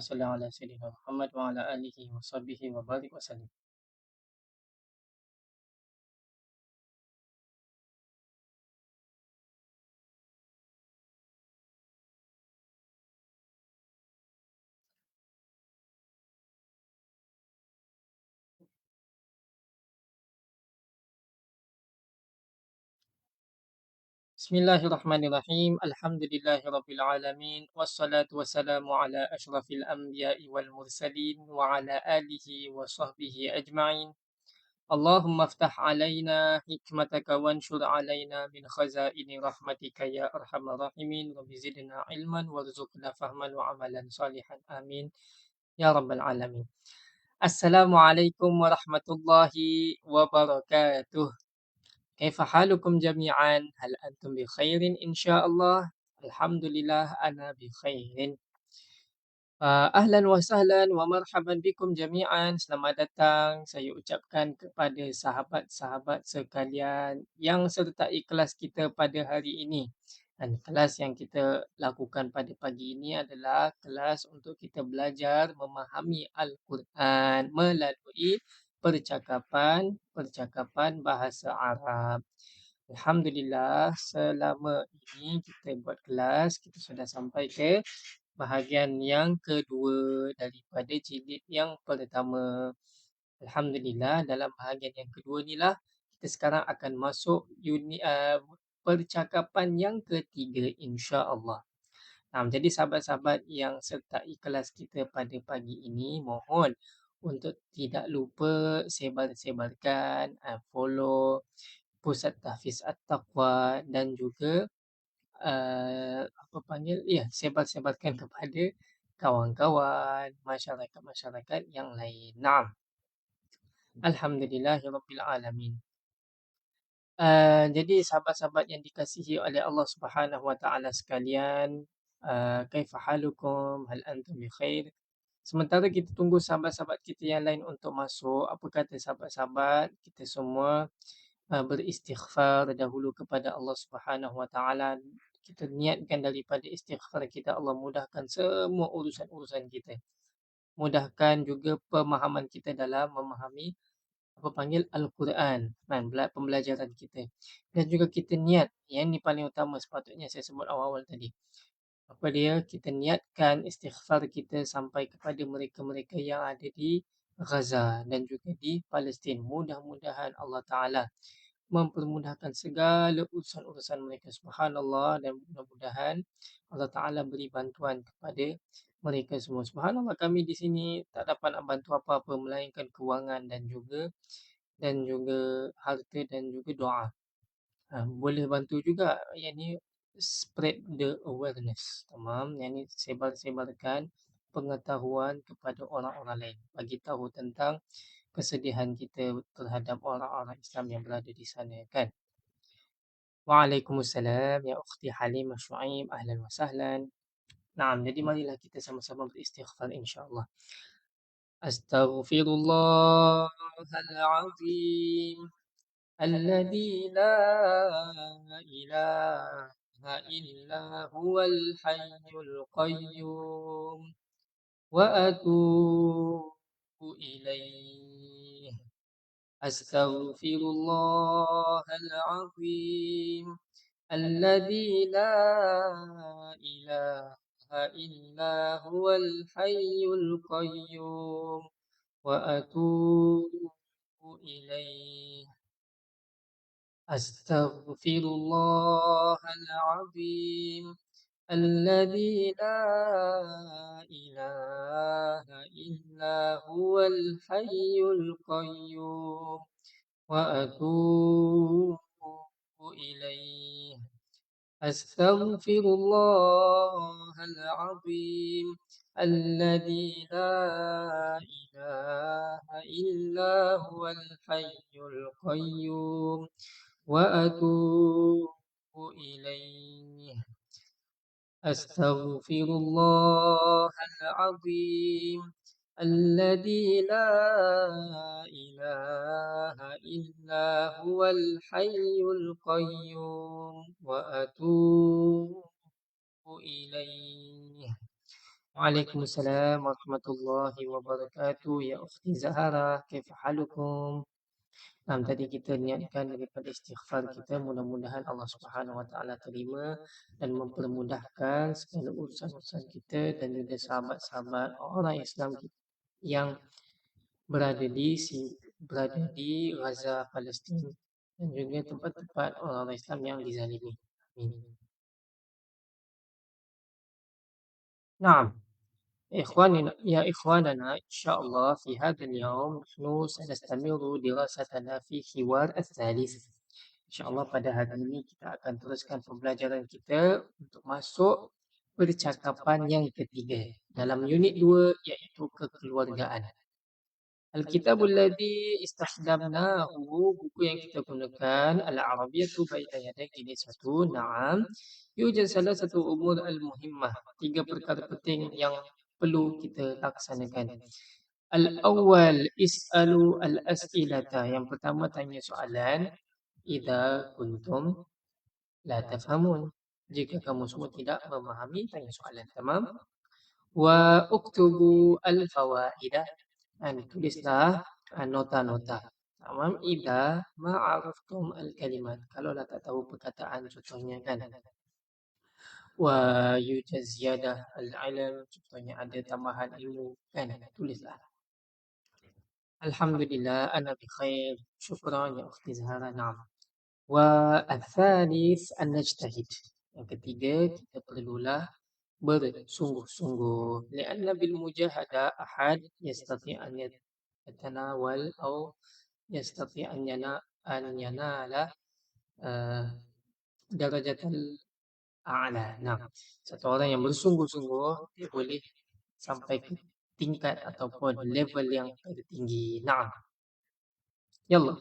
salli ala sayyidina Muhammad wa ala alihi wa sahbihi wa barik wa sallim. Bismillahirrahmanirrahim. Alhamdulillahirabbil alamin wassalatu wassalamu ala asyrafil anbiya'i wal mursalin wa ala alihi wa sahbihi ajma'in. Allahumma iftah alaina hikmataka wanshur alaina min khazaini rahmatika ya arhamar rahimin. Rabbi zidna ilman warzuqna fahman wa amalan salihan. Amin ya rabbal alamin. Assalamualaikum warahmatullahi wabarakatuh. Kaifa halukum jami'an? Hal antum bi khairin insyaallah? Alhamdulillah ana bi khairin. Ahlan wa sahlan wa marhaban bikum jami'an. Selamat datang saya ucapkan kepada sahabat-sahabat sekalian yang sertai kelas kita pada hari ini. Dan kelas yang kita lakukan pada pagi ini adalah kelas untuk kita belajar memahami Al-Quran melalui percakapan bahasa Arab. Alhamdulillah, selama ini kita buat kelas, kita sudah sampai ke bahagian yang kedua daripada jilid yang pertama. Alhamdulillah, dalam bahagian yang kedua ni lah kita sekarang akan masuk percakapan yang ketiga insya-Allah. Jadi sahabat-sahabat yang sertai kelas kita pada pagi ini, mohon untuk tidak lupa sebar-sebarkan, follow Pusat Tahfiz At-Taqwa dan juga sebar-sebarkan kepada kawan-kawan, masyarakat-masyarakat yang lain. Naam. Alhamdulillahirabbil alamin. Jadi sahabat-sahabat yang dikasihi oleh Allah Subhanahu wa taala sekalian, kaifa halukum? Hal antum bi khair? Sementara kita tunggu sahabat-sahabat kita yang lain untuk masuk, apa kata sahabat-sahabat kita semua beristighfar dahulu kepada Allah Subhanahu wa taala. Kita niatkan daripada istighfar kita, Allah mudahkan semua urusan-urusan kita. Mudahkan juga pemahaman kita dalam memahami Al-Quran kan, pembelajaran kita. Dan juga kita niat, yang ni paling utama sepatutnya saya sebut awal-awal tadi. Kita niatkan istighfar kita sampai kepada mereka-mereka yang ada di Gaza dan juga di Palestin. Mudah-mudahan Allah Ta'ala mempermudahkan segala urusan-urusan mereka. Subhanallah, dan mudah-mudahan Allah Ta'ala beri bantuan kepada mereka semua. Subhanallah, kami di sini tak dapat nak bantu apa-apa melainkan kewangan dan juga harta dan juga doa. Boleh bantu juga, yang ni spread the awareness. Tamam, yang ni sebar-sebarkan pengetahuan kepada orang-orang lain. Bagi tahu tentang kesedihan kita terhadap orang-orang Islam yang berada di sana kan. Waalaikumsalam ya ukhti Halimah Syuaib, ahlan wa sahlan. Naam, jadi marilah kita sama-sama beristighfar insya-Allah. Astaghfirullahal azim alladzi la ilaha illa huwal hayyul qayyum wa atubu ilaihi. أستغفر الله العظيم الذي لا إله إلا هو الحي القيوم وأتوب إليه. أستغفر الله العظيم الذي لا إله إلا هو الحي القيوم وأتوب إليه. أستغفر الله العظيم الذي لا إله إلا هو الحي القيوم وأتوب إليه. أستغفر الله العظيم الذي لا إله إلا هو الحي القيوم وأتوب إليه. Waalaikumsalam warahmatullahi wabarakatuh. Ya ukhti Zahara, kaifa halukum? Tadi kita niatkan daripada istighfar kita, mudah-mudahan Allah Subhanahu wa taala terima dan mempermudahkan segala urusan-urusan kita dan juga sahabat-sahabat orang Islam yang berada di Gaza, Palestin dan juga tempat-tempat orang Islam yang dizalimi. Amin. Naam. إخواننا إن شاء الله في هذا اليوم نحن سنستمر دراستنا في حوار الثالث. InsyaAllah pada hari ini kita akan teruskan pembelajaran kita untuk masuk percakapan yang ketiga dalam unit 2 iaitu kekeluargaan. Al-Kitabul ladzi istakhdamnahu, buku yang kita gunakan, Al-Arabiyyatu baina yaday ini satu, na'am. Yujad salah satu umur al-muhimmah, tiga perkara penting yang perlu kita laksanakan. Al-awwal is'alu al-as'ilata. Yang pertama tanya soalan. Idza kuntum la tafhamun. Jika kamu semua tidak memahami, tanya soalan. Tamam? Wa uktubu al-fawaidah. Dan tulislah nota-nota. Tamam? Idza ma'araftum al-kalimat. Kalau tak tahu perkataan contohnya kan. Wa yujaz ziyadah al-ilm. Contohnya ada tambahan ilmu kan. Tulislah. Alhamdulillah, ana bi khair. Syukran ya ukhti Zahara. Naam. Wa al-thalith an-najtahid. Yang ketiga, kita perlulah bersungguh-sungguh. Lianna bil mujahada ahad yastati an yatanawal atau yastati an yanala uh, darajatul a'la. Nah, satu orang yang bersungguh-sungguh dia boleh sampai ke tingkat ataupun level yang tertinggi. Nah, yalla.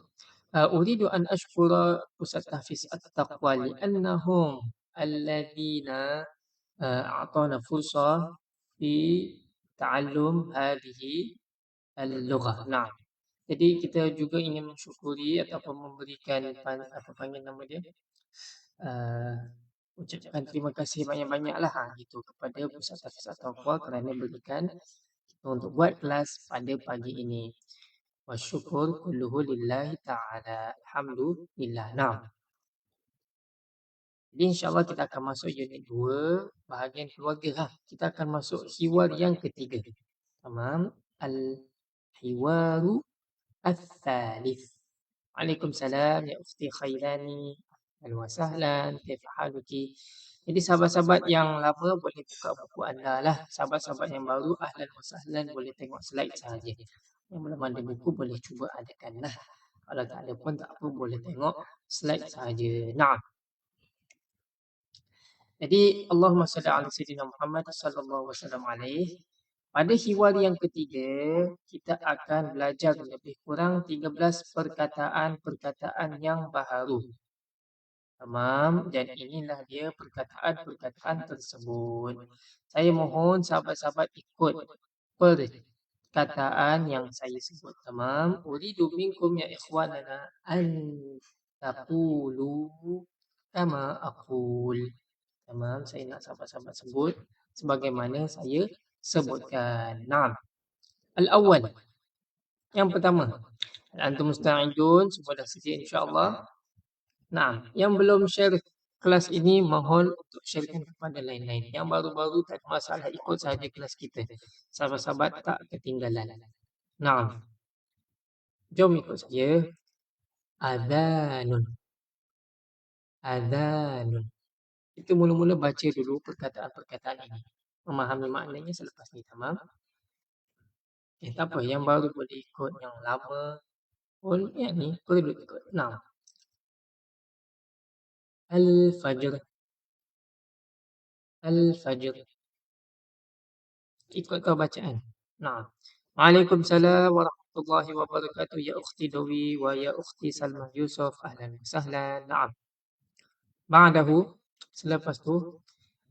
أريد أن أشكر أستاذ تحفيظ التقوى لأنهم الذين أعطونا فرصة في تعلم هذه اللغة. Nah, jadi kita juga ingin mensyukuri ataupun memberikan apa panggil nama dia? Uh, ucapkan terima kasih banyak-banyak lah gitu kepada Pusat Tahfiz At-Taqwa kerana berikan kita untuk buat kelas pada pagi ini. Wa syukur kulluhu lillahi ta'ala. Alhamdulillah. Nah, jadi insyaAllah kita akan masuk unit 2 bahagian keluarga lah. Kita akan masuk hiwar yang ketiga. Tamam. Al-hiwaru al-thalith. Waalaikumsalam ya ukhti Khairani. Ahlan wa sahlan. Kaifa haluki? Jadi sahabat-sahabat yang lama boleh buka buku anda lah. Sahabat-sahabat yang baru ahlan wa sahlan boleh tengok slide sahaja. Yang belum ada buku boleh cuba adakan lah. Kalau tak ada pun tak apa, boleh tengok slide sahaja. Nah. Jadi Allahumma salli ala sayyidina Muhammad sallallahu wasallam alaih. Pada hiwar yang ketiga, kita akan belajar lebih kurang 13 perkataan-perkataan yang baharu. Tamam, dan inilah dia perkataan-perkataan tersebut. Saya mohon sahabat-sahabat ikut perkataan yang saya sebut. Tamam. Uridu minkum ya ikhwanana an taqulu kama aqul. Tamam, saya nak sahabat-sahabat sebut sebagaimana saya sebutkan. Naam. Al-awwal. Yang pertama. Antum musta'idun, semua dah sedia insya-Allah. Naam, yang belum share kelas ini mohon untuk sharekan kepada lain-lain. Yang baru-baru tak ada masalah, ikut saja kelas kita. Sahabat-sahabat tak ketinggalan. Naam. Jom ikut saya. Adhanun. Adhanun. Kita mula-mula baca dulu perkataan-perkataan ini. Memahami maknanya selepas ni, tamam? Tak apa, yang baru boleh ikut, yang lama pun yang ni perlu ikut. Nah. Al-Fajr. Al-Fajr. Ikut kau bacaan. Nah. Waalaikumsalam warahmatullahi wabarakatuh. Ya ukhti Dawi wa ya ukhti Salma Yusuf. Ahlan wa sahlan. Naam. Ba'dahu. Selepas tu.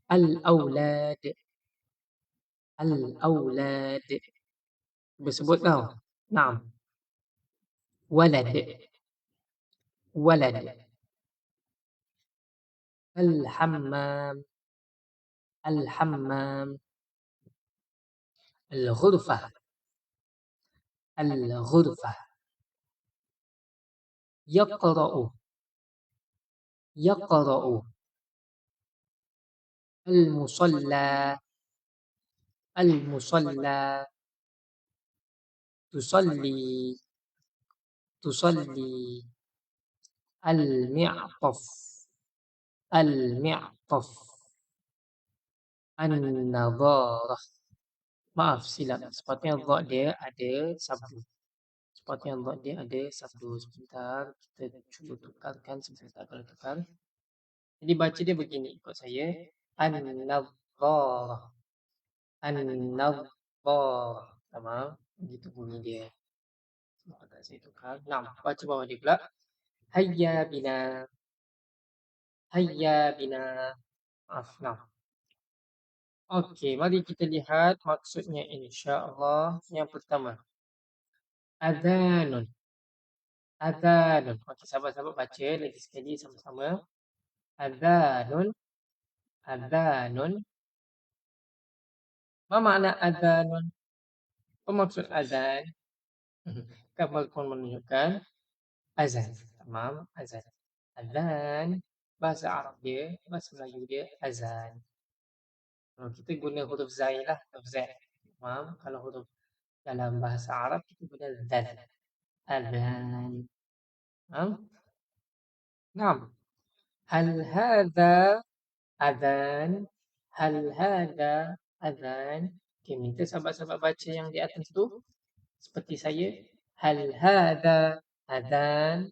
Al-Awlad. Al-Awlad. Bersebut tau. Naam. Walad. Walad. Al-Hammam. Al-Hammam. الغرفة. الغرفة. يقرأ. يقرأ. المصلى. المصلى. تصلي. تصلي. المعطف. المعطف. النظارة. Maaf, silap. Sepatutnya dha dia ada sabdu. Sepatutnya dha dia ada sabdu. Sebentar, kita cuba tukarkan sebentar kalau tukar. Jadi baca dia begini ikut saya. An-nadharah. An-nadharah. Tamam. Begitu bunyi dia. Sebentar saya tukar. Nah, baca bawah dia pula. Hayya bina. Hayya bina. Maaf, nah. Okey, mari kita lihat maksudnya insya-Allah. Yang pertama, adzanun. Adzanun. Okey, sahabat-sahabat baca lagi sekali sama-sama. Adzanun. Adzanun. Apa makna adzanun? Apa maksud azan? Gambar pun menunjukkan azan. Tamam, azan. Azan. Bahasa Arab dia, bahasa Melayu dia azan. Kalau kita guna huruf zai lah, huruf zai. Tamam, kalau huruf dalam bahasa Arab kita guna zal. Azan. Tamam? Naam. Hal hadza azan? Hal hadza azan? Okey, minta sahabat-sahabat baca yang di atas tu seperti saya. Hal hadza azan?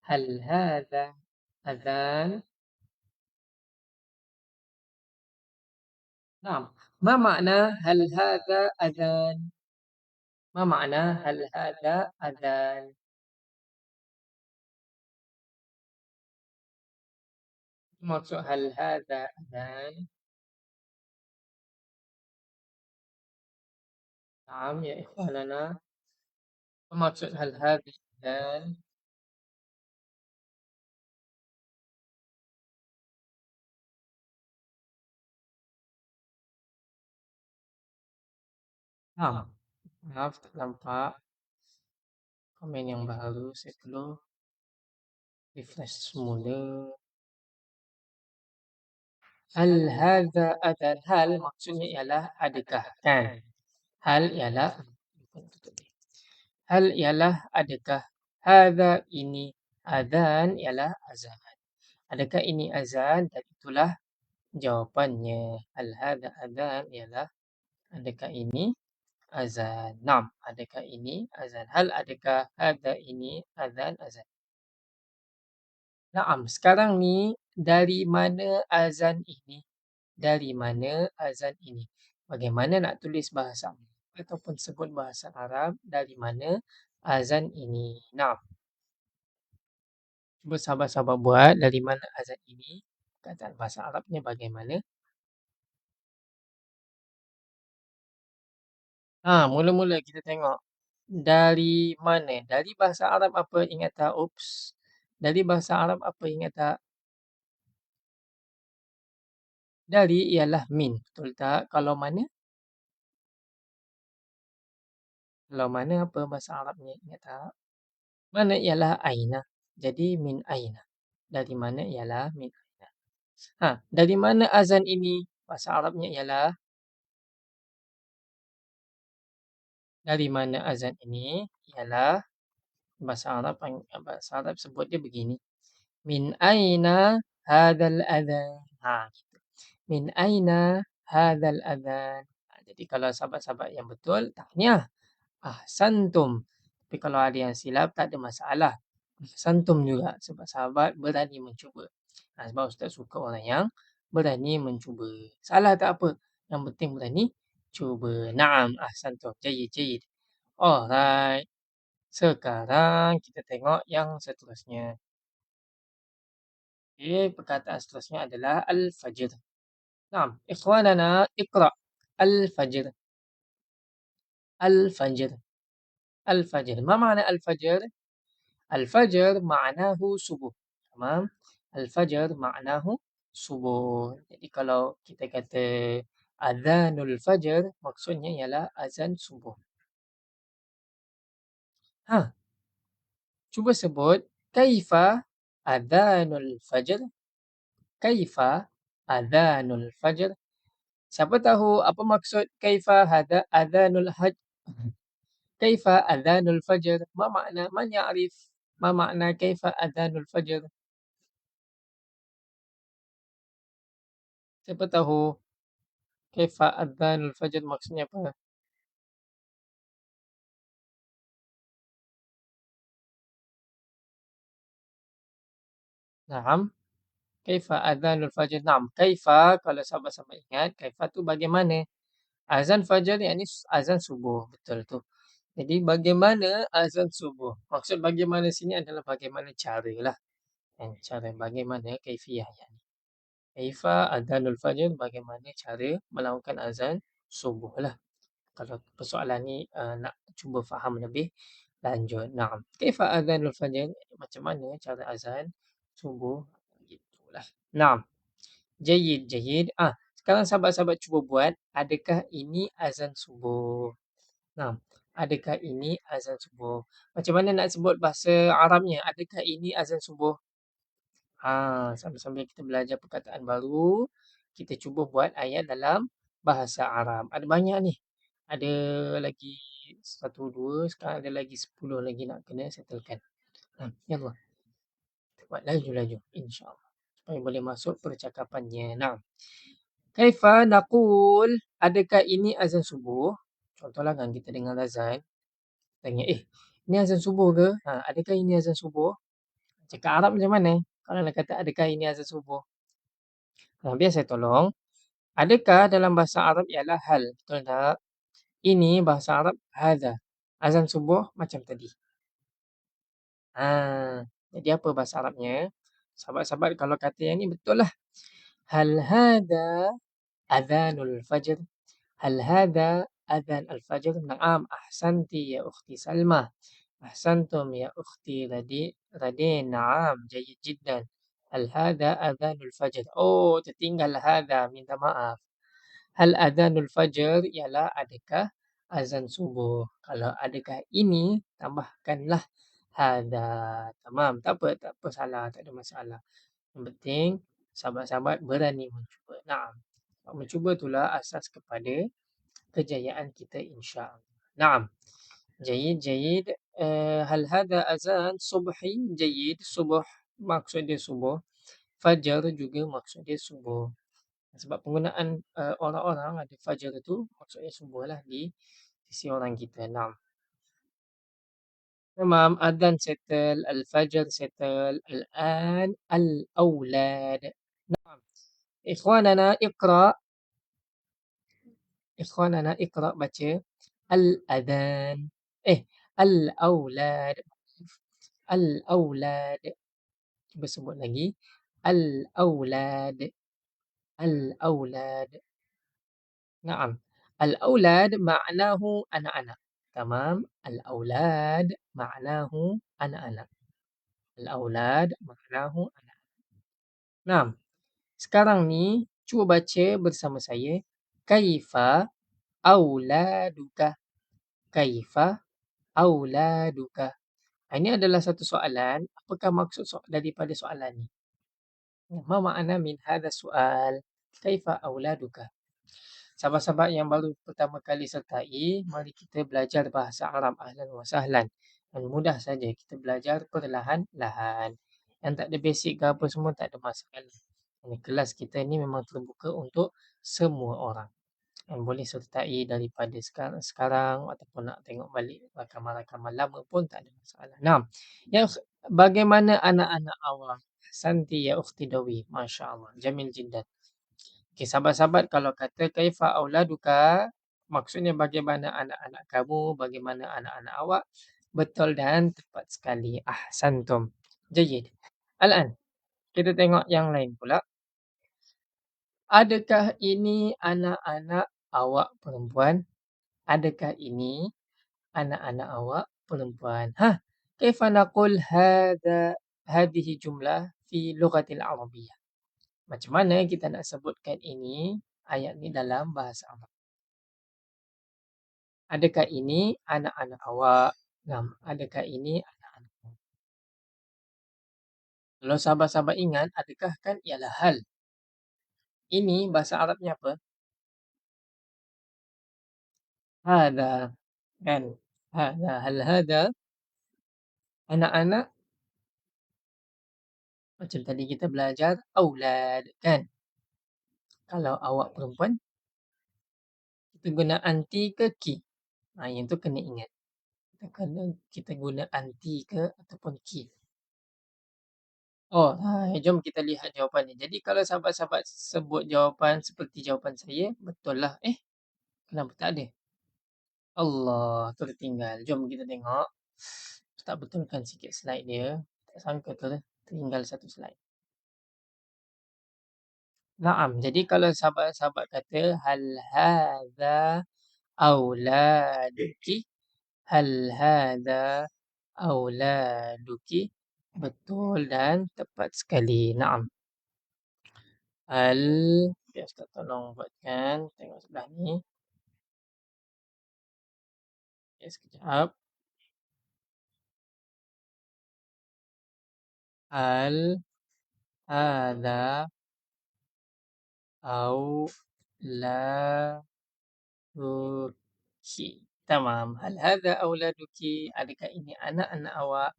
Hal hadza azan? Naam. Ma makna hal hadza azan? Ma makna hal hadza azan? Maksud hal hadza azan? Naam ya ikhwanana. Maksud hal hadza azan? Naam. Maaf tak nampak komen yang baru. Saya perlu refresh semula. Hal hadza adhan. Hal maksudnya ialah adakah, kan? Hal ialah hal ialah adakah. Hadza ini adhan ialah azan. Adakah ini azan? Dan itulah jawapannya. Hal hadza adhan ialah adakah ini azan. Naam, adakah ini azan? Hal adakah hadza ini azan azan. Naam, sekarang ni dari mana azan ini? Dari mana azan ini? Bagaimana nak tulis bahasa Arab ataupun sebut bahasa Arab dari mana azan ini? Naam. Cuba sahabat-sahabat buat dari mana azan ini? Perkataan bahasa Arabnya bagaimana? Mula-mula kita tengok dari mana? Dari bahasa Arab apa ingat tak? Oops. Dari bahasa Arab apa ingat tak? Dari ialah min. Betul tak? Kalau mana? Kalau mana apa bahasa Arabnya ingat tak? Mana ialah aina. Jadi min aina. Dari mana ialah min aina. Dari mana azan ini? Bahasa Arabnya ialah dari mana azan ini? Ialah bahasa Arab sebut dia begini. Min aina hadzal adzan. Gitu. Min aina hadzal adzan. Jadi kalau sahabat-sahabat yang betul, tahniah. Ahsantum. Tapi kalau ada yang silap, tak ada masalah. Ahsantum juga. Sebab sahabat berani mencuba. Sebab Ustaz suka orang yang berani mencuba. Salah tak apa. Yang penting berani cuba. Naam. Ahsantum. Jayid, jayid. Alright. Sekarang kita tengok yang seterusnya. Okay, perkataan seterusnya adalah Al-Fajr. Naam. Ikhwanana, iqra' Al-Fajr. Al-Fajr. Al-Fajr. Ma makna Al-Fajr? Al-Fajr ma'nahu subuh. Tamam? Al-Fajr ma'nahu subuh. Jadi kalau kita kata Adzanul fajr maksudnya ialah azan subuh. Ha, cuba sebut kaifa adzanul fajr? Kaifa adzanul fajr? Siapa tahu apa maksud kaifa hada adzanul haj? Kaifa adzanul fajr? Ma makna? Man ya'rif ma makna kaifa adzanul fajr? Siapa tahu kaifa adzanul fajr maksudnya apa? Naam. Kaifa adzanul fajr? Naam. Kaifa kalau sahabat-sahabat ingat, kaifa tu bagaimana? Azan fajar yakni azan subuh. Betul tu. Jadi bagaimana azan subuh? Maksud bagaimana sini adalah bagaimana cara lah. Cara bagaimana kaifiyah yani. Kaifa adzanul fajr? Bagaimana cara melakukan azan subuh lah. Kalau persoalan ni nak cuba faham lebih lanjut. Naam. Kaifa adzanul fajr? Macam mana cara azan subuh? Gitulah. Naam. Jayyid, jayyid. Sekarang sahabat-sahabat cuba buat. Adakah ini azan subuh? Naam. Adakah ini azan subuh? Macam mana nak sebut bahasa Arabnya? Adakah ini azan subuh? Sambil-sambil kita belajar perkataan baru, kita cuba buat ayat dalam bahasa Arab. Ada banyak ni. Ada lagi satu, dua, sekarang ada lagi 10 lagi nak kena settlekan. Ya Allah. Kita buat laju-laju, insya-Allah. Supaya boleh masuk percakapannya. Nah, kaifa naqul? Adakah ini azan subuh? Contohlah kan kita dengar azan, tanya, ini azan subuh ke? Adakah ini azan subuh? Cakap Arab macam mana? Kalau nak kata adakah ini azan subuh? Biar saya tolong. Adakah dalam bahasa Arab ialah hal? Betul tak? Ini bahasa Arab hadza. Azan subuh macam tadi. Jadi apa bahasa Arabnya? Sahabat-sahabat kalau kata yang ni betul lah. Hal hadza adzanul fajr? Hal hadza adzan al-fajr? Naam, ahsanti ya ukhti Salma. Ahsantum ya ukhti Radin. Naam, jayyid jiddan. Hal hadza adzanul fajr? Oh, tertinggal hadza, minta maaf. Hal adzanul fajr ialah adakah azan subuh. Kalau adakah ini, tambahkanlah hadza. Tamam, tak apa, tak apa salah, tak ada masalah. Yang penting sahabat-sahabat berani mencuba. Naam. Mencuba itulah asas kepada kejayaan kita insya-Allah. Naam. Jayyid, jayyid. Hal hadza azan subhi? Jayyid. Subuh maksud dia subuh. Fajar juga maksud dia subuh. Sebab penggunaan orang-orang ada fajar itu maksudnya subuh lah di sisi orang kita. Naam. Tamam, adzan settle, al-fajr settle, al-an al-aulad. Naam. Ikhwanana iqra. Ikhwanana iqra baca al-adhan. Al-aulad. Al-aulad. Cuba sebut lagi. Al-aulad. Al-aulad. Naam. Al-aulad maknahu anak-anak. Tamam. Al-aulad maknahu anak-anak. Al-aulad maknahu anak-anak. Naam. Sekarang ni cuba baca bersama saya. Kaifa auladuka? Kaifa auladuka? Ini adalah satu soalan. Apakah maksud daripada soalan ni? Ma makna min hadha soal? Kaifa auladuka? Sahabat-sahabat yang baru pertama kali sertai, mari kita belajar bahasa Arab. Ahlan wa sahlan. Dan mudah saja kita belajar perlahan-lahan. Yang tak ada basic ke apa semua tak ada masalah. Ini kelas kita ni memang terbuka untuk semua orang. Yang boleh sertai daripada sekarang ataupun nak tengok balik rakaman-rakaman lama pun tak ada masalah. Nah, bagaimana anak-anak awak? Santi ya ukhti Dawi. Masya Allah. Jamil jiddan. Okey, sahabat-sahabat kalau kata kaifa auladuka, maksudnya bagaimana anak-anak kamu, bagaimana anak-anak awak. Betul dan tepat sekali. Ahsantum. Jayyid. Al-an, kita tengok yang lain pula. Adakah ini anak-anak awak perempuan? Adakah ini anak-anak awak perempuan? Kaifa naqul hadhihi jumlah fi lughatil arabiyyah? Macam mana kita nak sebutkan ini ayat ni dalam bahasa Arab. Adakah ini anak-anak awak? Nam, adakah ini anak-anak awak? Kalau sahabat-sahabat ingat, adakah kan ialah hal. Ini bahasa Arabnya apa? Hada, kan? Hada, hal hada, anak-anak, macam tadi kita belajar, aulad, kan? Kalau awak perempuan, kita guna anti ke ki. Yang tu kena ingat. Kita guna anti ke ataupun ki. Oh, jom kita lihat jawapannya. Jadi kalau sahabat-sahabat sebut jawapan seperti jawapan saya, betul lah. Kenapa tak ada? Allah, tertinggal. Jom kita tengok. Tak betulkan sikit slide dia. Tak sangka tertinggal satu slide. Naam. Jadi kalau sahabat-sahabat kata hal hadza auladuki, hal hadza auladuki, betul dan tepat sekali. Naam. Al, biar Ustaz tolong buatkan. Tengok sebelah ni. Okay, sekejap. Al, hadza auladuki. Tamam. Hal hadza auladuki. Adakah ini anak-anak awak?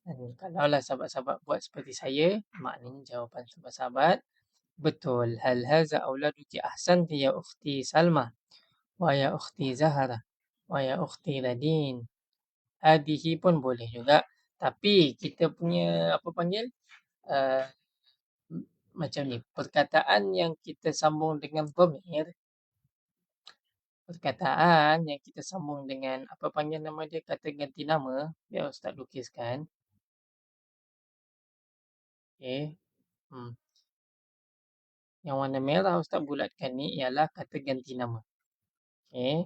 Dan kalaulah sahabat-sahabat buat seperti saya, maknanya jawapan sahabat-sahabat betul. Hal hadza auladuki ahsanti ya ukhti Salma wa ya ukhti Zahra wa ya ukhti Radin. Hadihi pun boleh juga. Tapi kita punya apa panggil? Uh, macam ni. Perkataan yang kita sambung dengan dhamir, perkataan yang kita sambung dengan apa panggil nama dia, kata ganti nama, biar Ustaz lukiskan. Okey. Yang warna merah Ustaz bulatkan ni ialah kata ganti nama. Okey.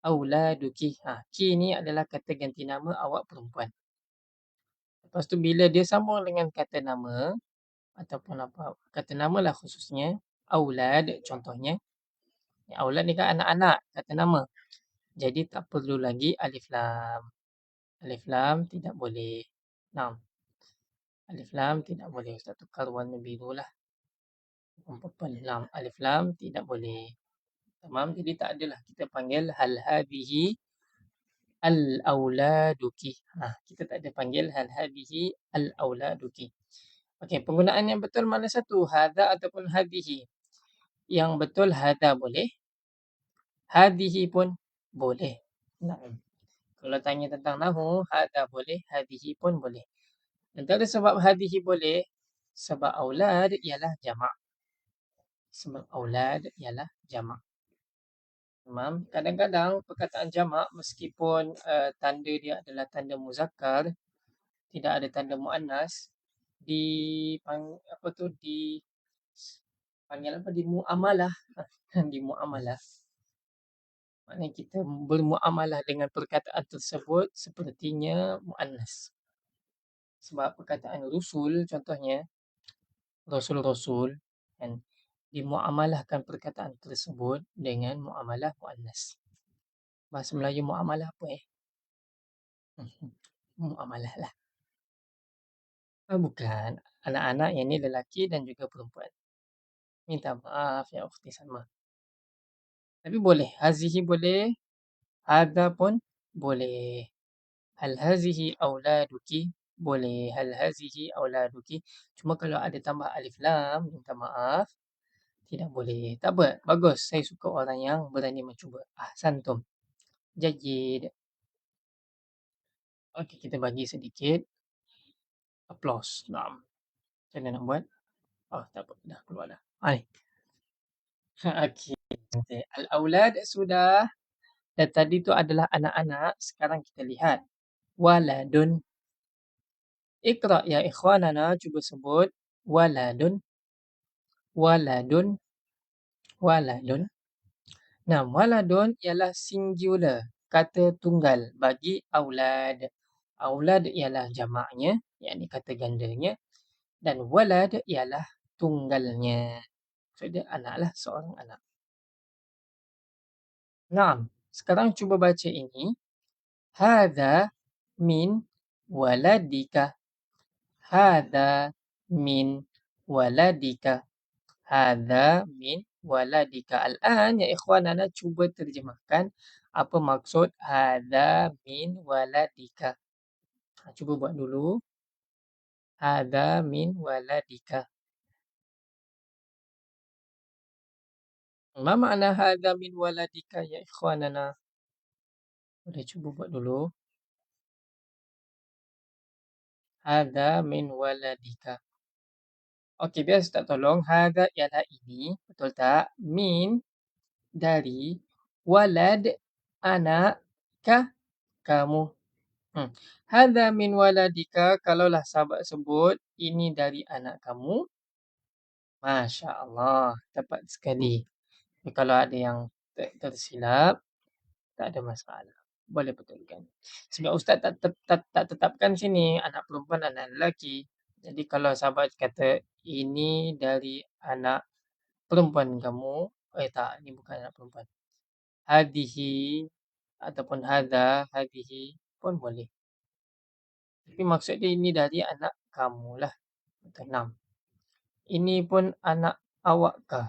Auladuki. Ki ni adalah kata ganti nama awak perempuan. Lepas tu bila dia sambung dengan kata nama ataupun apa, kata nama lah khususnya, aulad contohnya. Aulad ni kan anak-anak, kata nama. Jadi tak perlu lagi alif lam. Alif lam tidak boleh. Nah, alif lam tidak boleh. Ustaz tukar warna biru lah. Purple lam. Alif lam tidak boleh. Tamam, jadi tak adalah kita panggil hal hadhihi al-auladuki. Kita tak ada panggil hal hadhihi al-auladuki. Okey, penggunaan yang betul mana satu? Hadha ataupun hadhihi? Yang betul hadha boleh. Hadhihi pun boleh. Nah, kalau tanya tentang nahu, hadha boleh, hadhihi pun boleh. Antara sebab hadhihi boleh, sebab aulad ialah jamak. Sebab aulad ialah jamak. Tamam. Kadang-kadang perkataan jamak meskipun tanda dia adalah tanda muzakkar, tidak ada tanda muannas, di panggil apa, di muamalah. Di muamalah. Maknanya kita bermuamalah dengan perkataan tersebut sepertinya muannas. Sebab perkataan rusul contohnya, rasul-rasul, kan, dimuamalahkan perkataan tersebut dengan muamalah muannas. Bahasa Melayu muamalah apa muamalah lah. Bukan. Anak-anak yang ni lelaki dan juga perempuan. Minta maaf ya ukhti Salma. Tapi boleh. Hazihi boleh. Hadha pun boleh. Hal hazihi auladuki boleh. Hal hazihi auladuki. Cuma kalau ada tambah alif lam, minta maaf. Tidak boleh. Tak apa. Bagus. Saya suka orang yang berani mencuba. Ahsantum. Jayid. Okey, kita bagi sedikit applause. Macam mana nak buat? Tak apa. Dah keluar dah. Ni. Okey. Al-aulad sudah. Dan tadi tu adalah anak-anak. Sekarang kita lihat. Waladun. Iqra' ya ikhwanana. Cuba sebut. Waladun. Waladun. Waladun. Nah, waladun ialah singular. Kata tunggal bagi aulad. Aulad ialah jamaknya. Yakni kata gandanya. Dan walad ialah tunggalnya. Maksud dia anak lah, seorang anak. Naam. Sekarang cuba baca ini. Hadza min waladika. Hadza min waladika. Hadza min waladika. Al-an ya ikhwanana cuba terjemahkan apa maksud hadza min waladika. Cuba buat dulu. Hadza min waladika. Ma makna hadza min waladika ya ikhwanana? Boleh cuba buat dulu. Hadza min waladika. Okey, biar Ustaz tolong. Hadza ialah ini. Betul tak? Min dari walad anak kamu. Hadza min waladika, kalaulah sahabat sebut ini dari anak kamu. Masya Allah, tepat sekali. Tapi kalau ada yang tersilap, tak ada masalah. Boleh betulkan. Sebab Ustaz tak tetapkan sini anak perempuan, anak lelaki. Jadi kalau sahabat kata ini dari anak perempuan kamu, tak, ini bukan anak perempuan. Hadihi ataupun hadza, hadihi pun boleh. Tapi maksud dia ini dari anak kamu lah. Betul, 6. Ini pun anak awak kah?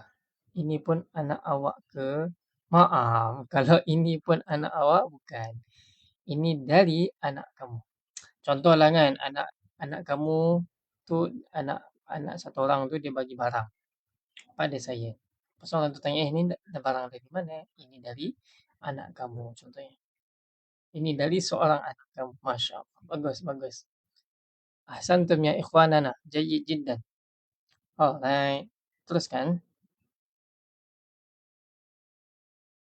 Ini pun anak awak ke? Maaf, kalau ini pun anak awak, bukan. Ini dari anak kamu. Contohlah kan, anak kamu tu, anak anak satu orang tu dia bagi barang pada saya. Lepas orang tu tanya, ni barang dari mana? Ini dari anak kamu, contohnya. Ini dari seorang anak kamu. Masya Allah. Bagus, bagus. Ahsantum ya ikhwanana. Jayyid jiddan. Alright. Teruskan.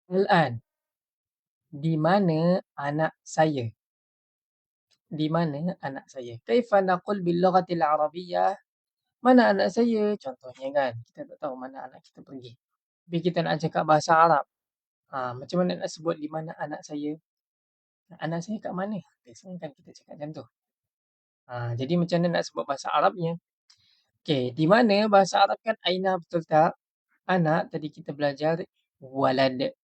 Al-an. Di mana anak saya? Di mana anak saya? Kaifa naqul bil lughatil arabiyyah? Mana anak saya? Contohnya kan, kita tak tahu mana anak kita pergi. Tapi kita nak cakap bahasa Arab. Macam mana nak sebut di mana anak saya? Anak saya kat mana? Biasanya kan kita cakap macam tu. Jadi macam mana nak sebut bahasa Arabnya? Okey, di mana bahasa Arab kan aina, betul tak? Anak tadi kita belajar walad.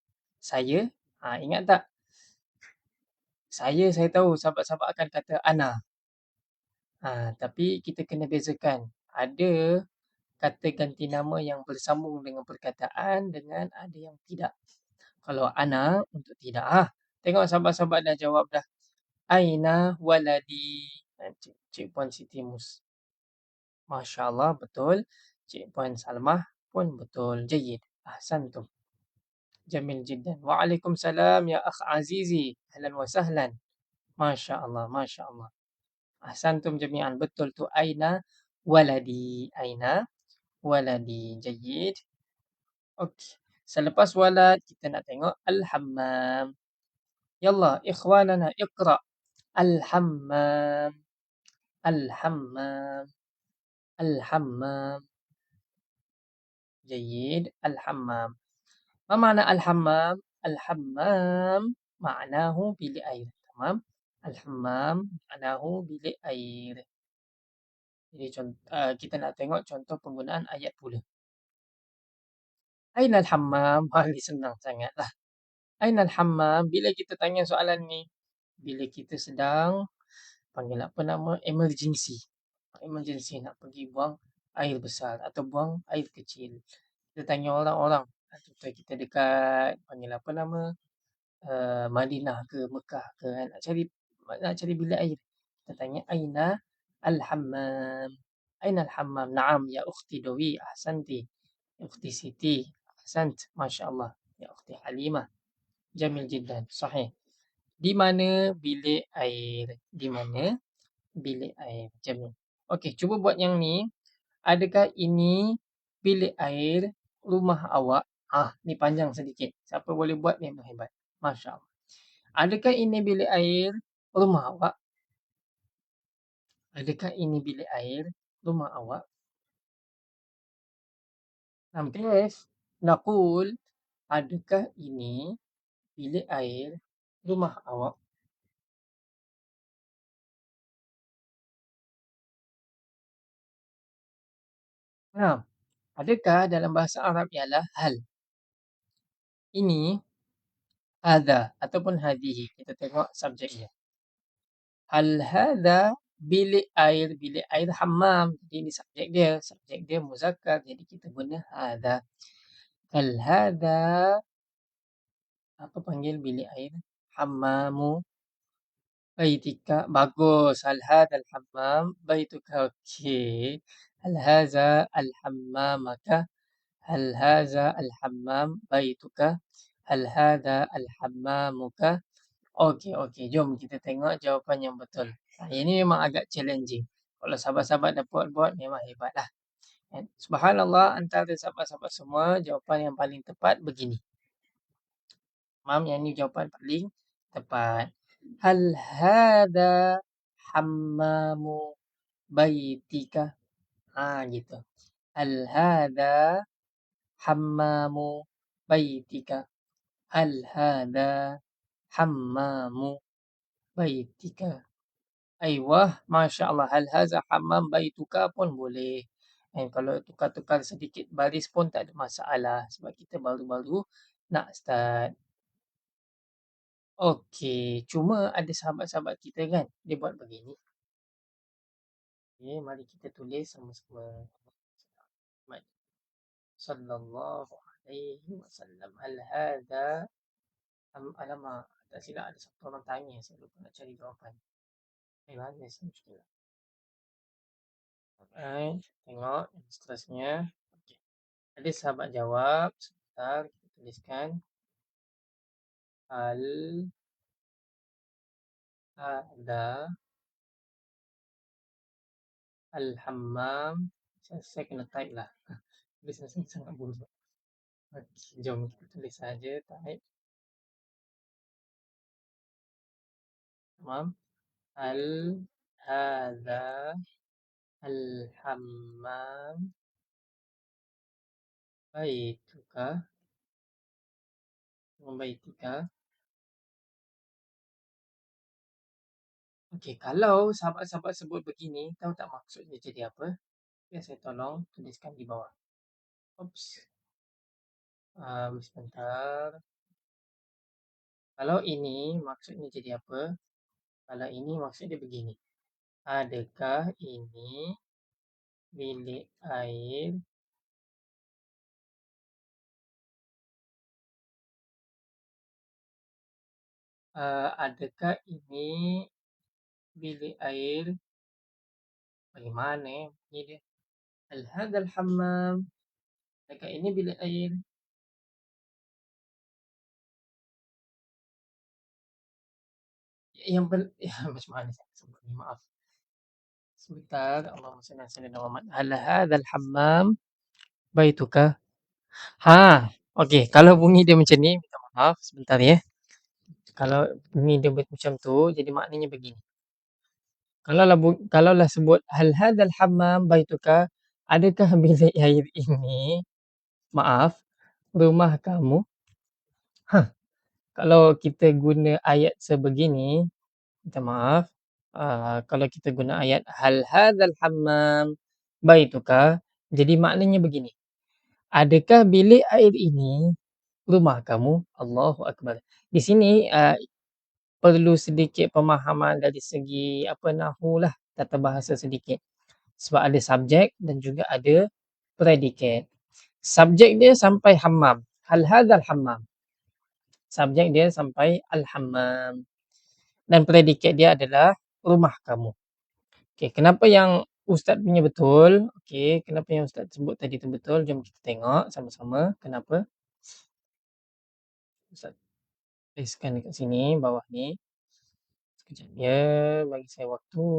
Saya, ingat tak? Saya tahu sahabat-sahabat akan kata ana. Tapi kita kena bezakan. Ada kata ganti nama yang bersambung dengan perkataan dengan ada yang tidak. Kalau ana untuk tidak. Tengok sahabat-sahabat dah jawab dah. Aina waladi. Cik Puan Siti Mus. Masya Allah, betul. Cik Puan Salmah pun betul. Jayyid. Ahsantum. Jamil jiddan. Waalaikumsalam ya akh Azizi. Ahlan wa sahlan. Masya Allah, Masya Allah. Ahsantum jami'an. Betul tu. Aina waladi. Aina waladi. Jayyid. Okey. Selepas walad, kita nak tengok al-hammam. Yallah, ikhwanana, iqra. Al-hammam. Al-hammam. Al-hammam. Jayyid. Al-hammam. Ma makna al-hammam? Al-hammam maknahu bilik air. Tamam? Al-hammam maknahu bilik air. Jadi kita nak tengok contoh penggunaan ayat pula. Ainal hammam? Ini senang sangatlah. Ainal hammam? Bila kita tanya soalan ni, bila kita sedang panggil apa nama? Emergency. Emergency nak pergi buang air besar atau buang air kecil. Kita tanya orang-orang. Contoh kita dekat panggil apa nama? Madinah ke Mekah ke kan, nak cari bilik air. Kita tanya aina al-hammam. Aina al-hammam? Naam ya ukhti Dewi, ahsanti. Ukhti Siti, ahsant. Masya-Allah. Ya ukhti Halimah. Jamil jiddan. Sahih. Di mana bilik air? Di mana bilik air? Jamil. Okey, cuba buat yang ni. Adakah ini bilik air rumah awak? Ni panjang sedikit. Siapa boleh buat memang hebat. Masya Allah. Adakah ini bilik air rumah awak? Adakah ini bilik air rumah awak? Kif naqul, adakah ini bilik air rumah awak? Nah, Adakah dalam bahasa Arab ialah hal. Ini, hadha ataupun hadhihi. Kita tengok subjeknya. Hal hadha bilik air hammam. Jadi ini subjek dia. Subjek dia muzakkar. Jadi kita guna hadha. Hal hadha, apa panggil bilik air? Hammamu baitika. Bagus. Hal hadha al-hammam baituka. Okey. Hal hadha al-hammamaka. Hal hadha al-hammam baituka. Hal hadha al-hammamuka. Okey, okey. Jom kita tengok jawapan yang betul. Ini memang agak challenging. Kalau sahabat-sahabat dapat buat memang hebatlah. Kan? Subhanallah, antara sahabat-sahabat semua jawapan yang paling tepat begini. Mam, yang ni jawapan paling tepat. Hal hadha hammamu baitika. Gitu. Hal hadha hammamu baitika. Hal hadha hammamu baitika. Aiwah, Masya Allah. Hal hadha hammam baituka pun boleh. Dan kalau tukar-tukar sedikit baris pun tak ada masalah. Sebab kita baru-baru nak start. Okey, cuma ada sahabat-sahabat kita kan, dia buat begini. Okey, mari kita tulis sama-sama. Sallallahu alaihi wasallam. Hal hadha alamak, tak silap ada satu orang tanya. Saya lupa nak cari jawapan. Mana muskilah. Alright, tengok yang seterusnya. Okay. Ada sahabat jawab. Sebentar, kita tuliskan. Hal ada al-hammam. Saya kena type lah. Tulisan saya sangat buruk. Okay, jom kita tulis saja. Type. Tamam. Hal hadha al-hammam baituka. Membaitika. Okey, kalau sahabat-sahabat sebut begini, tahu tak maksudnya jadi apa? Ya, saya tolong tuliskan di bawah. Oops. Sebentar. Kalau ini maksudnya jadi apa? Kalau ini maksudnya begini. Adakah ini bilik air adakah ini bilik air bagaimana ini dia? Hal hadzal hammam. Adakah ini bilik air? Yang macam mana saya sebut ni? Maaf. Sebentar. Allahumma salli ala sayyidina Muhammad. Hal hadzal hammam baituka? Okey. Kalau bunyi dia macam ni, minta maaf. Sebentar ya. Kalau bunyi dia macam tu, jadi maknanya begini. Kalaulah sebut hal hadzal hammam baituka, adakah bilik air ini, maaf, rumah kamu? Kalau kita guna ayat sebegini, minta maaf. Kalau kita guna ayat hal hadzal hammam baituka, jadi maknanya begini. Adakah bilik air ini rumah kamu? Allahu akbar. Di sini perlu sedikit pemahaman dari segi nahwu lah, tata bahasa sedikit. Sebab ada subjek dan juga ada predikat. Subjek dia sampai hammam. Hal hadzal hammam. Subjek dia sampai al-hammam. Dan predikat dia adalah rumah kamu. Okey, kenapa yang ustaz punya betul? Okey, kenapa yang ustaz sebut tadi tu betul? Jom kita tengok sama-sama kenapa. Ustaz tuliskan dekat sini bawah ni. Sekejap ya, bagi saya waktu.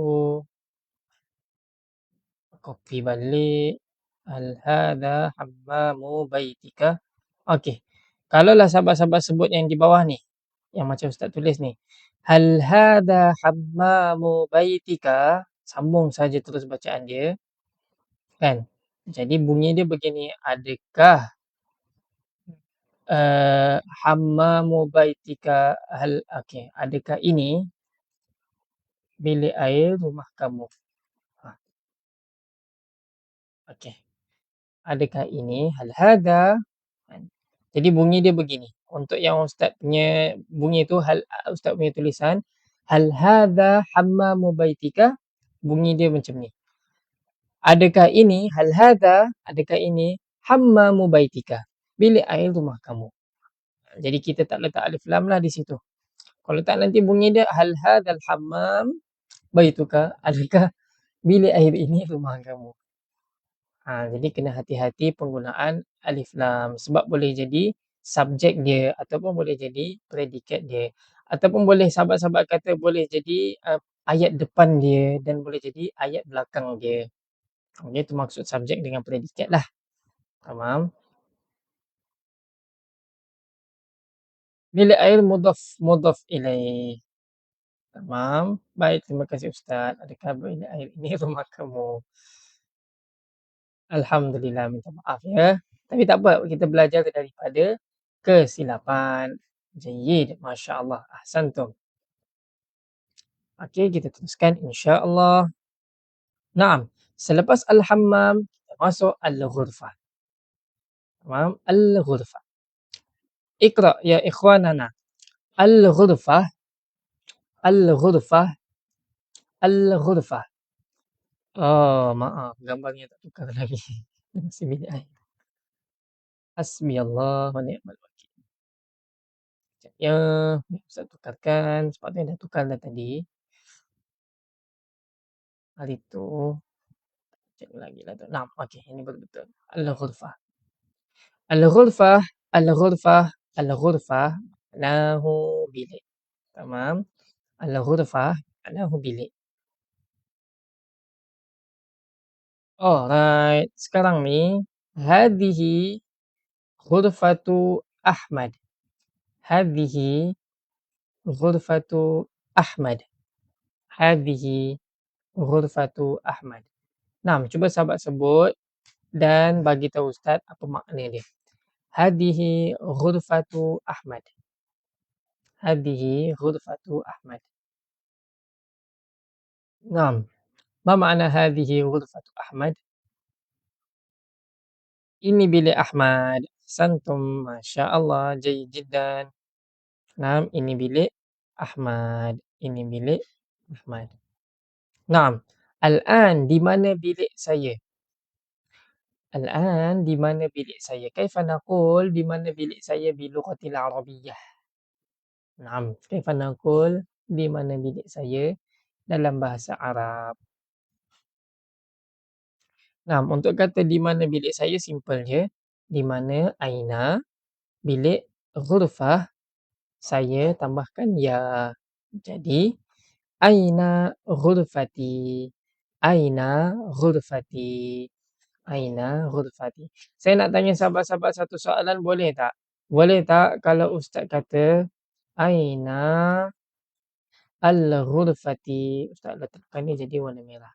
Copy balik. Hal hadha hammamu baitika. Okey. Kalaulah sahabat-sahabat sebut yang di bawah ni, yang macam ustaz tulis ni. Hal hadha hammamu baitika. Sambung saja terus bacaan dia. Kan? Jadi bunyi dia begini. Adakah hammamu baitika okey. Adakah ini bilik air rumah kamu? Okey. Adakah ini? Hal hadha? Kan. Jadi bunyi dia begini. Untuk yang ustaz punya bunyi tu ustaz punya tulisan, hal hadha hammamu baitika? Bunyi dia macam ni. Adakah ini? Hal hadha? Adakah ini hammamu baitika? Bilik air rumah kamu. Jadi kita tak letak alif lam lah di situ. Kalau tak nanti bunyi dia hal hadzal hammam baituka? Adakah bilik air ini rumah kamu? Jadi kena hati-hati penggunaan alif lam sebab boleh jadi subjek dia ataupun boleh jadi predikat dia ataupun boleh sahabat-sahabat kata boleh jadi ayat depan dia dan boleh jadi ayat belakang dia. Okey, itu maksud subjek dengan predikat lah. Tamam. Bilik air mudhaf ilaih. Tamam. Baik, terima kasih Ustaz. Adakah bilik air ini rumah kamu? Alhamdulillah, minta maaf ya. Tapi tak apa, kita belajar daripada kesilapan. Jayyid, Masya Allah. Ahsantum. Okey, kita teruskan insya-Allah. Naam. Selepas al-hammam, kita masuk al-ghurfah. Tamam, al-ghurfah. Iqra ya ikhwanana. Al-ghurfah, al-ghurfah, al-ghurfah. Oh, maaf, gambarnya tak tukar lagi. Masih bilik air. Hasbiyallah wa ni'mal wakil. Sekejap ya, ni Ustaz tukarkan. Sepatutnya dah tukar dah tadi. Hari tu. Cek lagi lah tu. Nah, okey, ini betul-betul. Al-ghurfah. Al-ghurfah, al-ghurfah, al-ghurfah. Nahu bilik. Tamam. Al-ghurfah, nahu bilik. Alright. Sekarang ni, hadhihi ghurfatu Ahmad. Hadhihi ghurfatu Ahmad. Hadhihi ghurfatu Ahmad. Nah, cuba sahabat sebut dan bagi tahu ustaz apa makna dia. Hadhihi ghurfatu Ahmad. Hadhihi ghurfatu Ahmad. Naam. Ma makna hadhihi ghurfatu Ahmad? Ini bilik Ahmad. Santum, masya-Allah, jayyid jiddan. Naam, ini bilik Ahmad. Ini bilik Ahmad. Naam. Al-an di mana bilik saya? Al-an di mana bilik saya? Kaifa naqul di mana bilik saya bi lughatil Arabiyyah? Naam. Kaifa naqul di mana bilik saya dalam bahasa Arab? Naam, untuk kata di mana bilik saya simple je. Di mana aina bilik ghurfah saya tambahkan ya. Jadi aina ghurfati. Aina ghurfati. Aina ghurfati. Saya nak tanya sahabat-sahabat satu soalan boleh tak? Boleh tak kalau ustaz kata aina al-ghurfati? Ustaz letakkan ni jadi warna merah.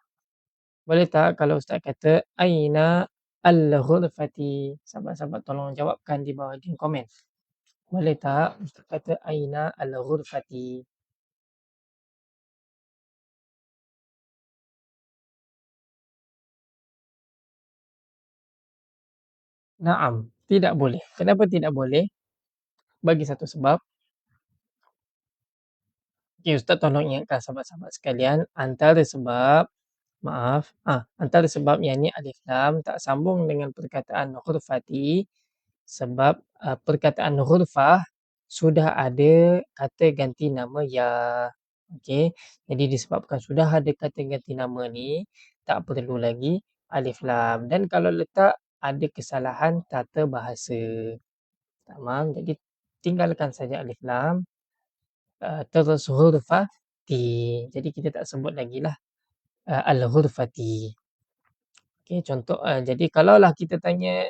Boleh tak kalau ustaz kata aina al-ghurfati? Sahabat-sahabat tolong jawabkan di bawah di komen. Boleh tak ustaz kata aina al-ghurfati? Naam, tidak boleh. Kenapa tidak boleh? Bagi satu sebab. Okey, ustaz tolong ingatkan sahabat-sahabat sekalian antara sebab antara sebab yang ni alif lam tak sambung dengan perkataan ghurfati sebab perkataan ghurfah sudah ada kata ganti nama ya. Okey. Jadi disebabkan sudah ada kata ganti nama ni, tak perlu lagi alif lam dan kalau letak ada kesalahan tata bahasa. Tamam. Jadi tinggalkan saja alif lam terus ghurfati. Jadi kita tak sebut lagi lah al-ghurfati. Okey, contoh jadi kalaulah kita tanya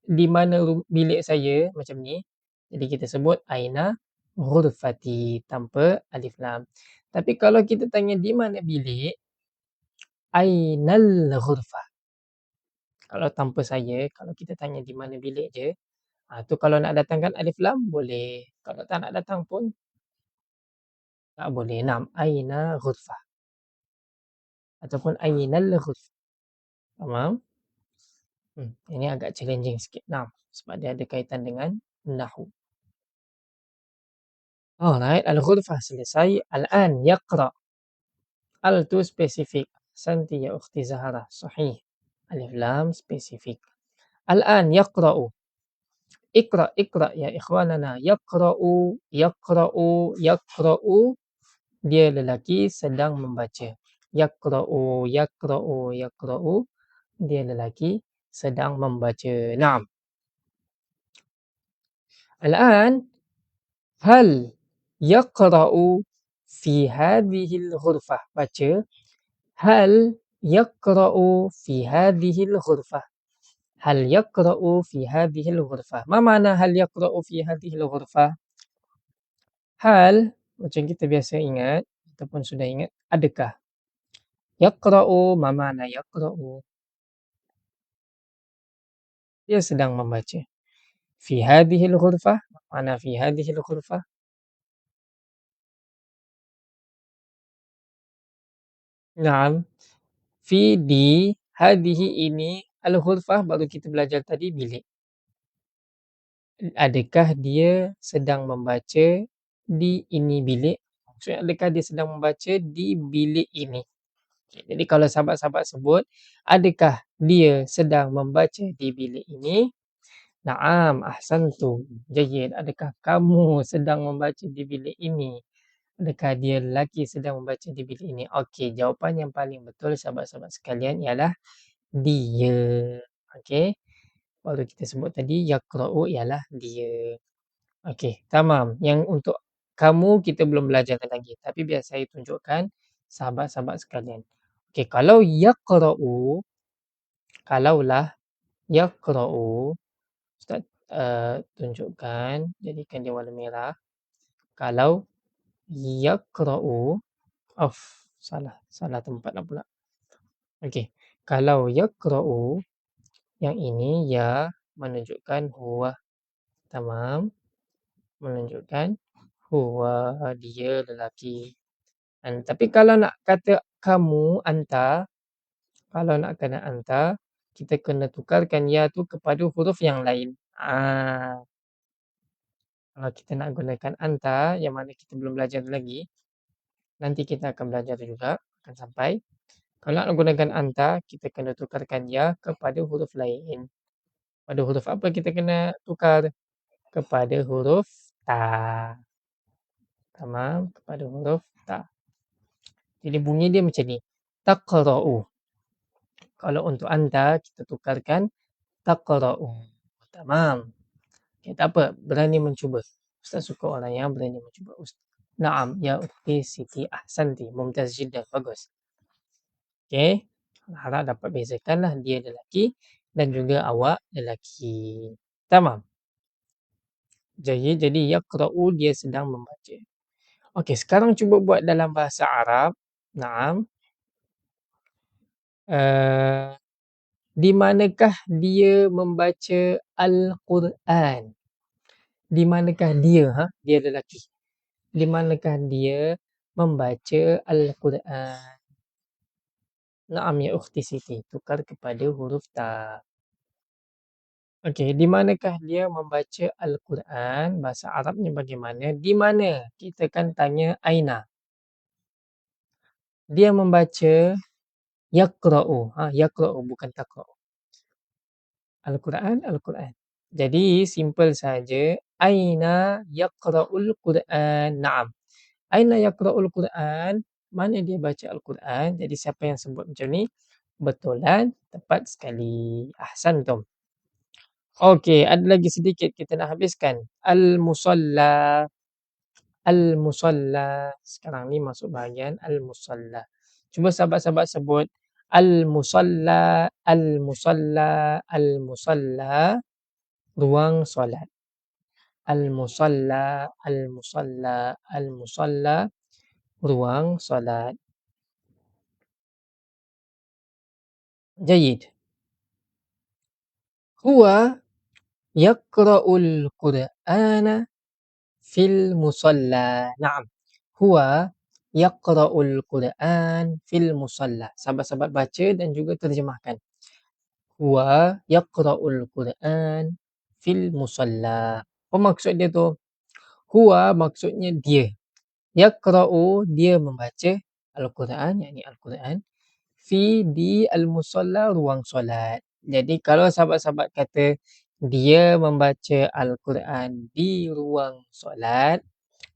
di mana bilik saya macam ni, jadi kita sebut aina ghurfati tanpa alif lam. Tapi kalau kita tanya di mana bilik, ainal ghurfah. Kalau tanpa saya, kalau kita tanya di mana bilik je, tu kalau nak datangkan alif lam boleh. Kalau tak nak datang pun tak boleh. Naam, aina ghurfah ataupun ainal ghurfah. Faham? Ini agak challenging sikit. Nah, sebab dia ada kaitan dengan nahwu. Alright, al-ghurfah selesai. Al-an yaqra. Al tu spesifik. Santi ya ukhti Zahra. Sahih. Alif lam spesifik. Al-an yaqra'u. Iqra, iqra ya ikhwanana. Yaqra'u, yaqra'u, yaqra'u. Dia lelaki sedang membaca. Yaqra'u, yaqra'u, yaqra'u. Dia lelaki sedang membaca. Naam. Al-an hal yaqra'u fi hadhil ghurfah. Baca. Hal yaqra'u fi hadhil ghurfah. Hal yaqra'u fi hadhil ghurfah. Ma makna hal yaqra'u fi hadhil ghurfah? Hal, macam kita biasa ingat, ataupun sudah ingat, adakah? Yaqra'u, ma makna yaqra'u? Dia sedang membaca. Fi hadhil ghurfah, ma makna fi hadhil ghurfah? Naam. Fi di hadhihi ini al-ghurfah baru kita belajar tadi bilik. Adakah dia sedang membaca di ini bilik? Maksudnya adakah dia sedang membaca di bilik ini? Okay, jadi kalau sahabat-sahabat sebut, adakah dia sedang membaca di bilik ini? Naam, ahsantum. Jayyid. Adakah kamu sedang membaca di bilik ini? Adakah dia lelaki sedang membaca di bilik ini? Okey, jawapan yang paling betul sahabat-sahabat sekalian ialah dia. Okey. Baru kita sebut tadi yaqra'u ialah dia. Okey, tamam. Yang untuk kamu kita belum belajar lagi, tapi biar saya tunjukkan sahabat-sahabat sekalian. Okey, kalau yaqra'u, kalaulah yaqra'u, Ustaz tunjukkan, jadikan dia warna merah. Kalau yaqra'u, salah tempat lah pula. Okey, kalau yaqra'u, yang ini ya menunjukkan huwa. Tamam. Menunjukkan huwa, dia lelaki. Tapi kalau nak kata kamu, anta, kalau nak kena anta, kita kena tukarkan ya tu kepada huruf yang lain. Kalau kita nak gunakan anta, yang mana kita belum belajar lagi, nanti kita akan belajar juga, akan sampai. Kalau nak gunakan anta, kita kena tukarkan ya kepada huruf lain. Pada huruf apa kita kena tukar? Kepada huruf ta. Tamam, kepada huruf ta. Jadi bunyi dia macam ni. Taqra'u. Kalau untuk anta, kita tukarkan taqra'u. Tamam. Okay, tak apa, berani mencuba. Ustaz suka orang yang berani mencuba. Naam, ya ukhti Siti ahsanti. Mumtaz jiddan. Bagus. Okey. Harap dapat bezakanlah dia lelaki dan juga awak lelaki. Tamam. Jadi yaqra'u dia sedang membaca. Okey, sekarang cuba buat dalam bahasa Arab. Naam. Di manakah dia membaca Al-Quran? Di manakah dia? Dia lelaki. Di manakah dia membaca Al-Quran? Naam ya ukhti Siti. Tukar kepada huruf ta. Okey, di manakah dia membaca Al-Quran? Bahasa Arabnya bagaimana? Di mana? Kita kan tanya aina. Dia membaca yaqra'u. Yaqra'u bukan taqra'u. Al-Quran, Al-Quran. Jadi simple saja. Aina yaqra'ul Quran. Naam. Aina yaqra'ul Quran. Mana dia baca Al-Quran? Jadi siapa yang sebut macam ni? Betulan, tepat sekali. Ahsantum. Okey, ada lagi sedikit kita nak habiskan. Al-Musalla. Al-Musalla. Sekarang ni masuk bahagian Al-Musalla. Cuba sahabat-sahabat sebut Al-Musalla, Al-Musalla, Al-Musalla, ruang solat. Al-Musalla, Al-Musalla, Al-Musalla, ruang solat. Jayid. Huwa yaqra'ul Qur'ana fil musalla. Naam. Huwa yaqra'ul Qur'an fil musalla. Sahabat-sahabat baca dan juga terjemahkan. Huwa yaqra'ul Qur'an fil musalla. Apa maksud dia tu? Huwa maksudnya dia. Yaqra'u dia membaca Al-Quran, yakni Al-Quran. Di al-musalla ruang solat. Jadi kalau sahabat-sahabat kata dia membaca Al-Quran di ruang solat,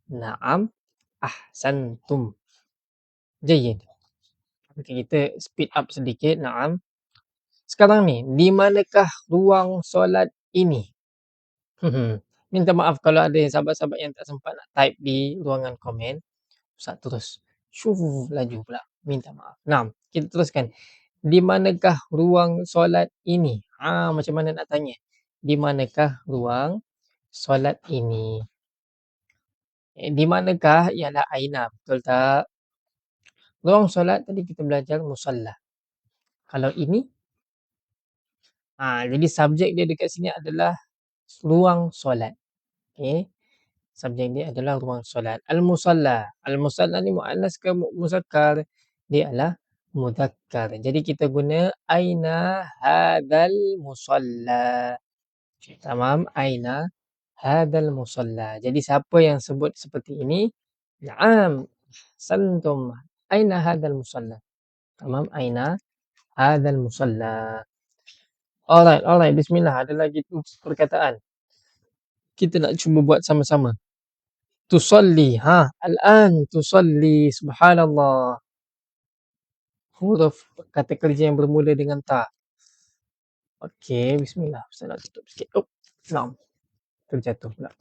na'am, ahsantum. Jayyid. Okay, kita speed up sedikit, na'am. Sekarang ni, di manakah ruang solat ini? Minta maaf kalau ada sahabat-sahabat yang tak sempat nak type di ruangan komen. Ustaz terus laju pula. Minta maaf. Nah, kita teruskan. Di manakah ruang solat ini? Macam mana nak tanya? Di manakah ruang solat ini? Di manakah ialah aina, betul tak? Ruang solat tadi kita belajar musalla. Kalau ini, jadi subjek dia dekat sini adalah ruang solat. Okay. Subjek dia adalah ruang solat. Al-musalla. Al-musalla ni mu'annas ke muzakkar? Dia adalah muzakkar. Jadi kita guna aina hadzal musalla. Tamam, aina hadzal musalla. Jadi siapa yang sebut seperti ini? Na'am, santum. Aina hadzal musalla. Tamam, aina hadzal musalla. Alright. Bismillah. Ada lagi perkataan. Kita nak cuba buat sama-sama. Tusalli, al-an tusalli, subhanallah. Huruf kata kerja yang bermula dengan ta. Okey, bismillah. Ustaz nak tutup sikit. Naam. Terjatuh pula.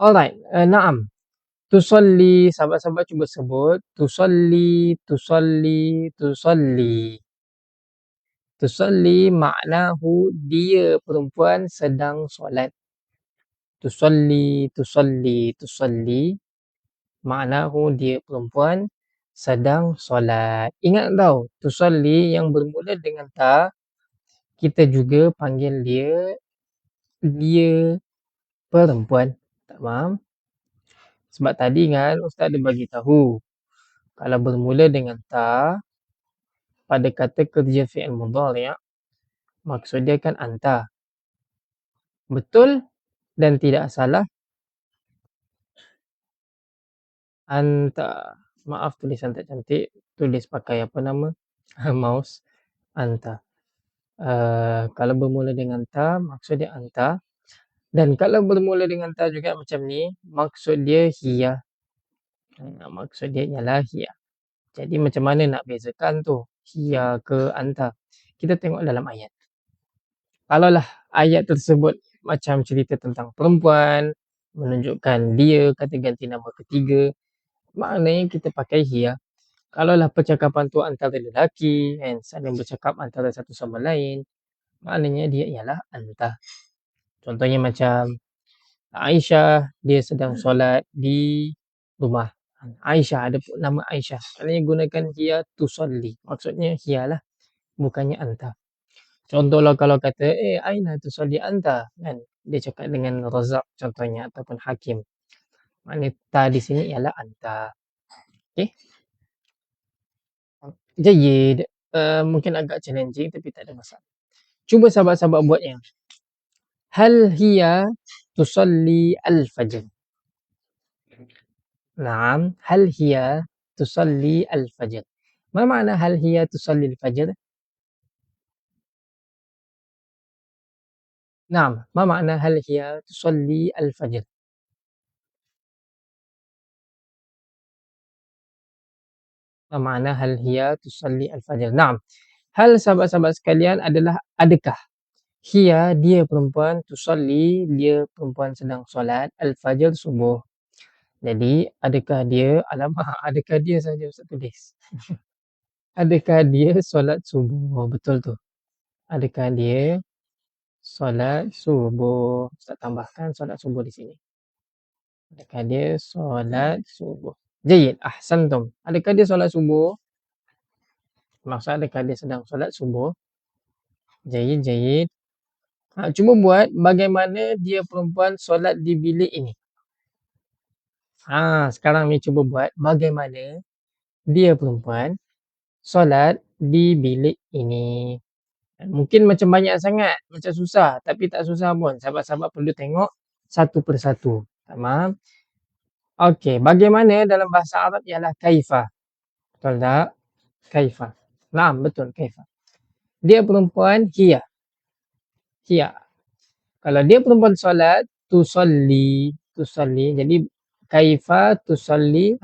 Alright, na'am. Tusalli, sahabat-sahabat cuba sebut. Tusalli. Tusalli maknahu dia perempuan sedang solat. Tusalli. Maknahu dia perempuan sedang solat. Ingat tau, tusalli yang bermula dengan ta, kita juga panggil dia perempuan. Tak faham? Sebab tadi kan Ustaz ada bagi tahu, kalau bermula dengan ta pada kata kerja fi'il mudhari', maksud dia kan anta. Betul dan tidak salah. Anta. Maaf tulisan tak cantik. Tulis pakai apa nama? Mouse. Anta. Kalau bermula dengan ta, maksud dia anta. Dan kalau bermula dengan ta juga macam ni, maksud dia hiya. Maksud dia ialah hiya. Jadi macam mana nak bezakan tu? Hiya ke anta? Kita tengok dalam ayat. Kalaulah ayat tersebut macam cerita tentang perempuan, menunjukkan dia, kata ganti nama ketiga, maknanya kita pakai hiya. Kalaulah percakapan tu antara lelaki, saling bercakap antara satu sama lain, maknanya dia ialah anta. Contohnya macam Aisyah, dia sedang solat di rumah. Aisyah, ada nama Aisyah. Maknanya gunakan hiya tusalli. Maksudnya hiya lah, bukannya anta. Contohlah kalau kata, aina tusalli anta. Kan? Dia cakap dengan Razak contohnya, ataupun Hakim. Maknanya ta di sini ialah anta. Okay? Jayyid. Mungkin agak challenging tapi tak ada masalah. Cuba sahabat-sahabat buat yang hal hiya tusalli al-fajr. Naam, hal hiya tusalli al-fajr. Ma makna hal hiya tusalli al-fajr? Naam, ma makna hal hiya tusalli al-fajr? Ma makna hal hiya tusalli al-fajr? Naam. Hal sahabat-sahabat sekalian adalah adakah hiya dia perempuan, tusalli dia perempuan sedang solat, al-fajr subuh. Jadi adakah dia, alamak, adakah dia saja Ustaz tulis. Adakah dia solat subuh? Betul tu. Adakah dia solat subuh? Ustaz tambahkan solat subuh di sini. Adakah dia solat subuh? Jayyid, ahsantum. Adakah dia solat subuh? Maksud adakah dia sedang solat subuh? Jayyid. Cuba buat bagaimana dia perempuan solat di bilik ini. Sekarang ni cuba buat bagaimana dia perempuan solat di bilik ini. Mungkin macam banyak sangat, macam susah, tapi tak susah pun. Sahabat-sahabat perlu tengok satu persatu. Tamam. Okey, bagaimana dalam bahasa Arab ialah kaifa. Betul tak? Kaifa. Naam, betul kaifa. Dia perempuan hiya. Hiya. Kalau dia perempuan solat, tusalli, tusalli. Jadi kaifa tusalli.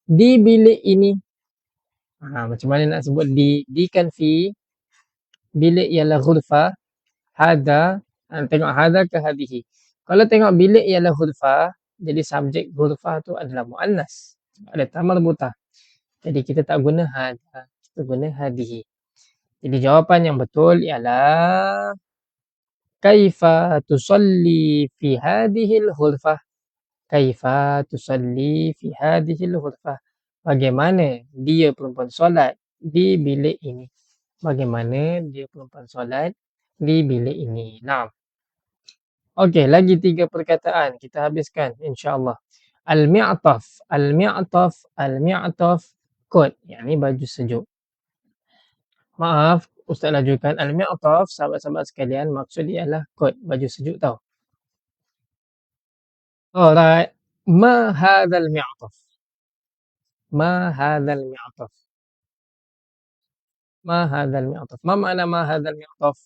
Di bilik ini. Macam mana nak sebut di? Di kan fi. Bilik ialah ghurfah. Hada. Tengok hada ke hadihi. Kalau tengok bilik ialah ghurfah, jadi subjek ghurfah tu adalah muannas. Ada tamar mutah. Jadi kita tak guna hada. Kita guna hadihi. Jadi jawapan yang betul ialah kaifa tusalli fi hadhil ghurfah. Kaifa tusalli fi hadhil ghurfah. Bagaimana dia perempuan solat di bilik ini? Bagaimana dia perempuan solat di bilik ini? Naam. Okey, lagi 3 perkataan kita habiskan insya-Allah. Al-mi'taf, al-mi'taf, al-mi'taf kot, yakni baju sejuk. Maaf, Ustaz lajukan al-mi'taf, sahabat-sahabat sekalian, maksud ialah kot, baju sejuk tau. Alright. Ma hadzal mi'taf? Ma hadzal mi'taf? Ma hadzal mi'taf? Ma makna ma hadzal mi'taf?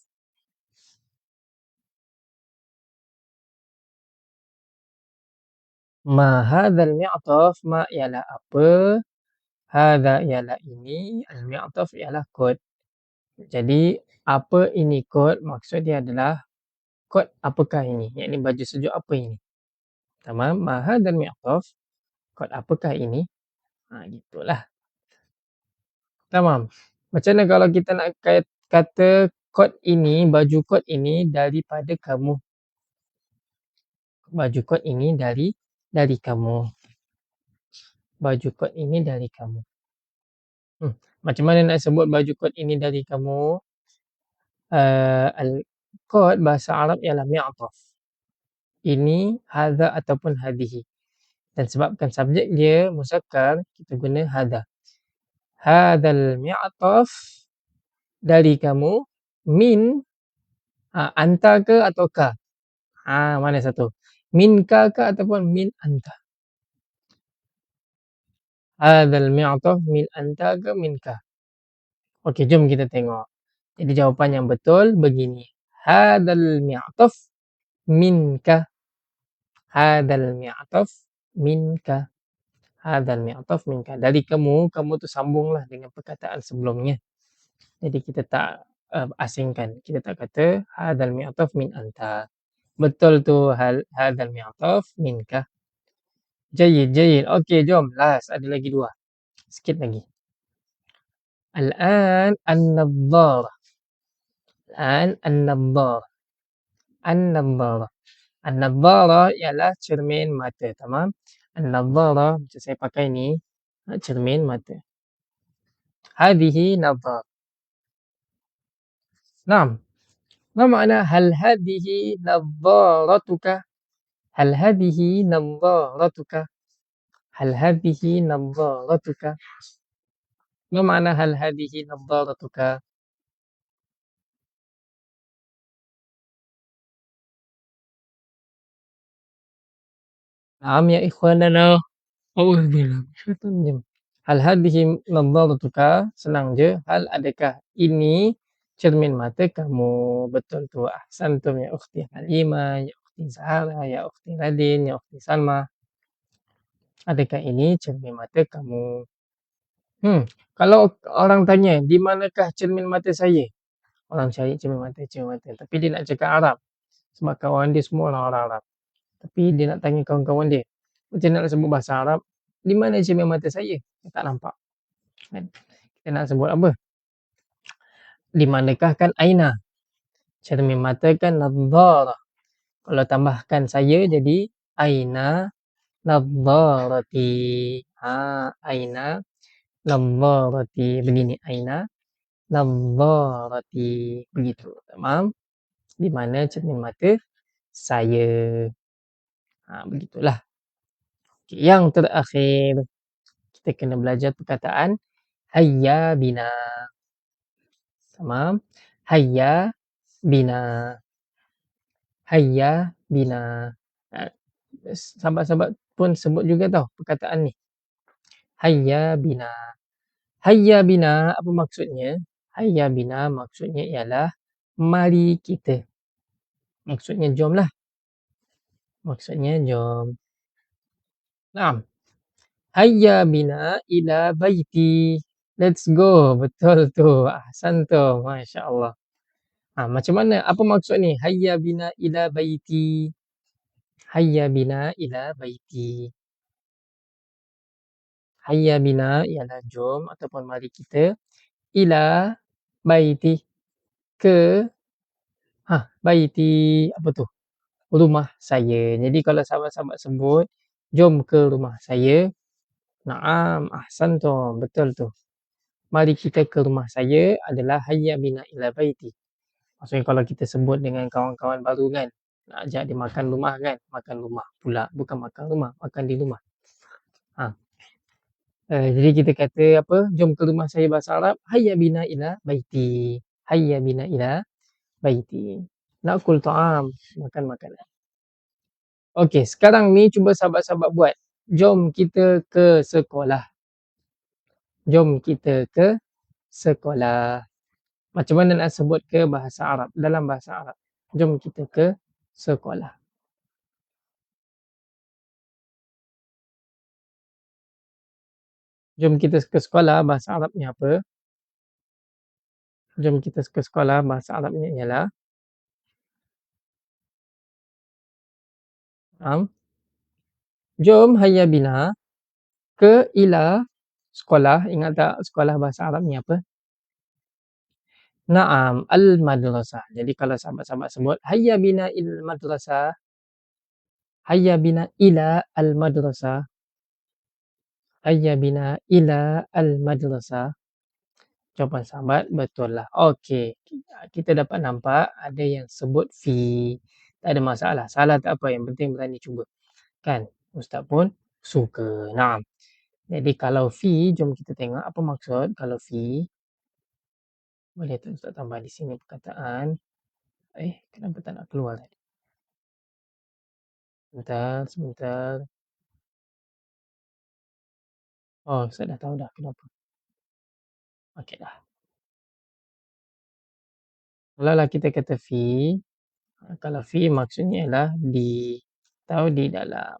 Ma hadzal mi'taf, ma ialah apa? Hadza ialah ini, al-mi'taf ialah kot. Jadi apa ini kot? Maksud dia adalah kot apakah ini? Yakni baju sejuk apa ini? Tamam. Ma hadzal mi'taf? Kot apakah ini? Gitulah. Tamam. Macam mana kalau kita nak kata kot ini, baju kot ini daripada kamu? Baju kot ini dari kamu. Baju kot ini dari kamu. Macam mana nak sebut baju kot ini dari kamu? Kot bahasa Arab ialah mi'taf. Ini, hadza ataupun hadihi. Dan sebabkan subjek dia muzakkar, kita guna hadza. Hadzal mi'taf dari kamu, min anta ke atau ka? Mana satu? Minka ke ataupun min anta? Hadzal mi'taf min anta ke minka? Okey, jom kita tengok. Jadi jawapan yang betul begini. Hadzal mi'taf minka. Hadzal mi'taf minka. Hadzal mi'taf minka. Dari kamu, kamu tu sambunglah dengan perkataan sebelumnya. Jadi kita tak asingkan. Kita tak kata hadzal mi'taf min anta. Betul tu hadzal mi'taf minka. Jayyid, jayyid. Okey, jom. Last, ada lagi 2. Sikit lagi. Al-an an-nadhara. Al-an an-nadhara. An-nadhara. An-nadhara ialah cermin mata, tamam? An-nadhara macam saya pakai ni, cermin mata. Hadhihi nadhara. Naam. Ma makna hal hadhihi nadharatuka? Hal hadhihi nadharatuka? Hal hadhihi nadharatuka? Ma makna hal hadhihi nadharatuka? Naam ya ikhwanana. Auzubillah syaitan rajim. Hal hadhihi nadharatuka? Senang je. Hal adakah ini cermin mata kamu? Betul tu. Ahsantum ya ukhti Halimah, ya ukhti Zahra, ya ukhti Radin, ya ukhti Salma. Adakah ini cermin mata kamu? Kalau orang tanya, di manakah cermin mata saya? Orang cari cermin mata. Tapi dia nak cakap Arab. Sebab kawan dia semua orang Arab. Tapi dia nak tanya kawan-kawan dia. Macam nak sebut bahasa Arab, di mana cermin mata saya? Dia tak nampak. Kan? Kita nak sebut apa? Di manakah kan aina? Cermin mata kan nadhara. Kalau tambahkan saya jadi aina nadharati. Aina nadharati. Begini aina nadharati. Begitu. Tamam? Di mana cermin mata saya? Begitulah. Okay, yang terakhir, kita kena belajar perkataan hayya bina. Tamam? Hayya bina. Hayya bina. Ah, sahabat-sahabat pun sebut juga tau perkataan ni. Hayya bina. Hayya bina apa maksudnya? Hayya bina maksudnya ialah mari kita. Maksudnya jom lah. Maksudnya jom. Naam. Hayya bina ila baiti. Let's go. Betul tu. Ahsantum. Masya Allah. Macam mana? Apa maksud ni? Hayya bina ila baiti. Hayya bina ila baiti. Hayya bina ialah jom ataupun mari kita ila baiti ke baiti apa tu? Rumah saya. Jadi kalau sahabat-sahabat sebut jom ke rumah saya. Naam, ahsantum. Betul tu. Mari kita ke rumah saya adalah hayya bina ila baiti. Maksudnya kalau kita sebut dengan kawan-kawan baru kan, nak ajak dia makan rumah kan, makan rumah pula, bukan makan rumah, makan di rumah. Jadi kita kata apa, jom ke rumah saya bahasa Arab, hayya bina ila baiti. Hayya bina ila baiti. Na'kul ta'am, makan makanan. Okey, sekarang ni cuba sahabat-sahabat buat. Jom kita ke sekolah. Jom kita ke sekolah. Macam mana nak sebut ke bahasa Arab, dalam bahasa Arab. Jom kita ke sekolah. Jom kita ke sekolah, bahasa Arabnya apa? Jom kita ke sekolah, bahasa Arabnya ialah jom hayya bina ke ila sekolah. Ingat tak sekolah bahasa Arabnya apa? Naam, al-madrasah. Jadi kalau sahabat-sahabat sebut hayya bina il madrasah, hayya bina ila al-madrasah, hayya bina ila al-madrasah. Jawapan sahabat betul lah. Okey, kita dapat nampak ada yang sebut fi. Tak ada masalah. Salah tak apa, yang penting berani cuba. Kan? Ustaz pun suka. Naam. Jadi kalau fi, jom kita tengok apa maksud kalau fi. Boleh tak Ustaz tambah di sini perkataan. Kenapa tak nak keluar tadi? Sebentar. Oh, Ustaz dah tahu dah kenapa. Okey dah. Kalau lah kita kata fi, kalau fi maksudnya ialah di atau di dalam.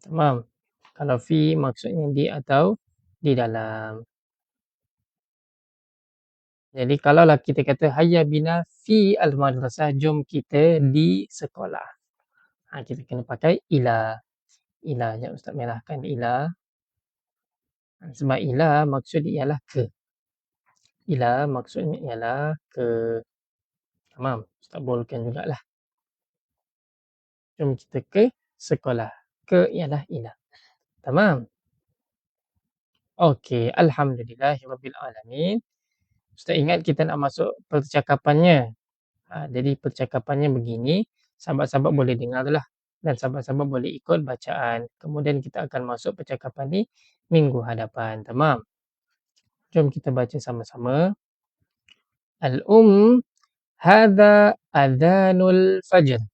Tamam. Kalau fi maksudnya di atau di dalam. Jadi kalau lah kita kata hayya bina fi al-madrasah, jom kita di sekolah. Kita kena pakai ila. Ila, sekejap Ustaz merahkan ila. Sebab ila maksud ialah ke. Ila maksudnya ialah ke. Tamam. Ustaz bolehkan jugalah. Jom kita ke sekolah. Ke ialah ila. Tamam. Okey, alhamdulillahirabbil alamin. Ustaz ingat kita nak masuk percakapannya. Jadi percakapannya begini, sahabat-sahabat boleh dengarlah dan sahabat-sahabat boleh ikut bacaan. Kemudian kita akan masuk percakapan di minggu hadapan. Tamam. Jom kita baca sama-sama. Hadza adhanul fajr.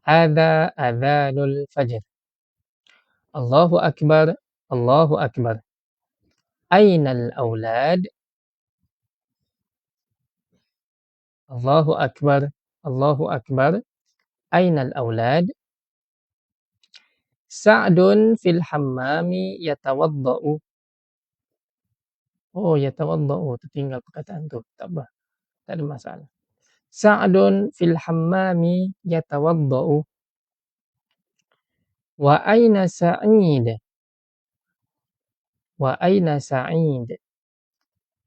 Hadza adhanul fajr. Allahu akbar. Allahu akbar. Ainal aulad. Allahu akbar. Allahu akbar. Ainal aulad. Sa'dun fil hammami yatawadda'u. Oh, yatawadda'u. Tertinggal perkataan tu. Tak apa. Tak ada masalah. Sa'dun fil hammami yatawadda'u. Wa aina Sa'id? Wa aina Sa'id?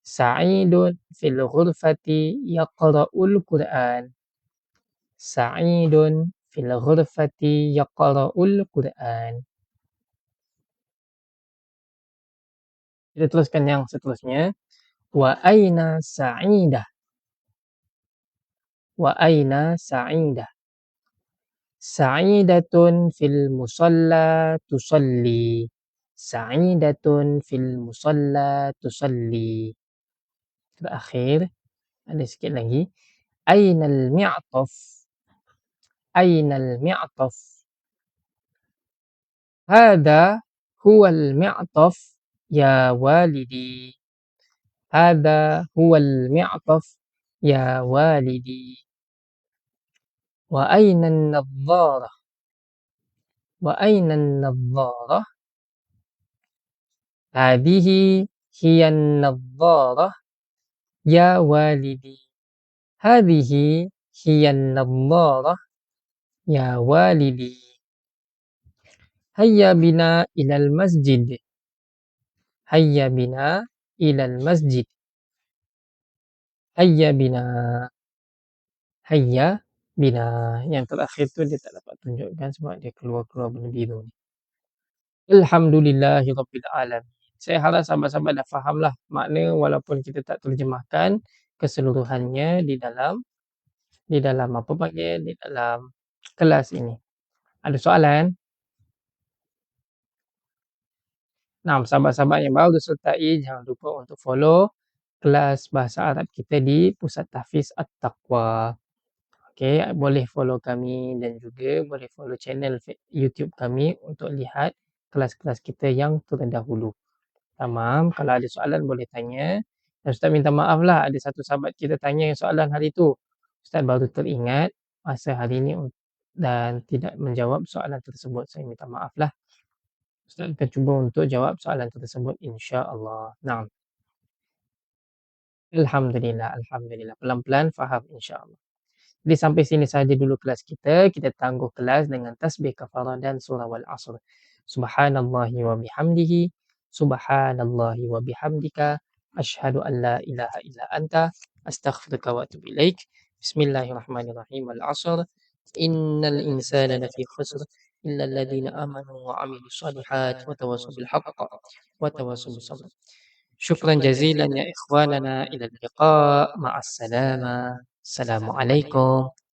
Sa'idun fil ghurfati yaqra'ul Qur'an. Sa'idun fil ghurfati yaqra'ul Qur'an. Kita teruskan yang seterusnya. Wa aina Sa'idah? Wa aina Sa'idah? Sa'idatun fil musalla tusalli. Sa'idatun fil musalla tusalli. Terakhir. Ada sikit lagi. Ainal mi'taf? Ainal mi'taf? Hada huwal mi'taf ya walidi. Hada huwal mi'taf ya walidi. Wa aina an-nadharah? Wa aina an-nadharah? Hadhihi hiya an-nadharah ya walidi. Hadhihi hiya an-nadharah ya walidi. Hayya bina ilal masjid. Hayya bina ilal masjid. Hayya bina. Hayya bina. Yang terakhir tu dia tak dapat tunjukkan sebab dia keluar-keluar benda biru ni. Alhamdulillahirabbil alamin. Saya harap sahabat-sahabat dah fahamlah makna walaupun kita tak terjemahkan keseluruhannya di dalam apa panggil, di dalam kelas ini. Ada soalan? Nah, sahabat-sahabat yang baru sertai jangan lupa untuk follow kelas bahasa Arab kita di Pusat Tahfiz At-Taqwa. Okey, boleh follow kami dan juga boleh follow channel YouTube kami untuk lihat kelas-kelas kita yang terdahulu. Tamam, kalau ada soalan boleh tanya. Dan Ustaz minta maaf lah ada satu sahabat kita tanya soalan hari tu. Ustaz baru teringat masa hari ni dan tidak menjawab soalan tersebut. Saya minta maaf lah. Ustaz akan cuba untuk jawab soalan tersebut insya-Allah. Naam. Alhamdulillah, alhamdulillah. Pelan-pelan faham insya-Allah. Jadi sampai sini saja dulu kelas kita. Kita tangguh kelas dengan tasbih kafarah dan surah wal asr. Subhanallahi wa bihamdihi. Subhanallahi wa bihamdika. Asyhadu an la ilaha illa anta. Astaghfiruka wa atubu ilaik. Bismillahirrahmanirrahim. Wal asr. Innal insana lafi khusr. Illa alladhina amanu wa amilu salihat. Wa tawasaw bil haqq. Wa tawasaw bis sabr. Syukran jazilan ya ikhwanana ila liqa ma'as salama. Assalamualaikum.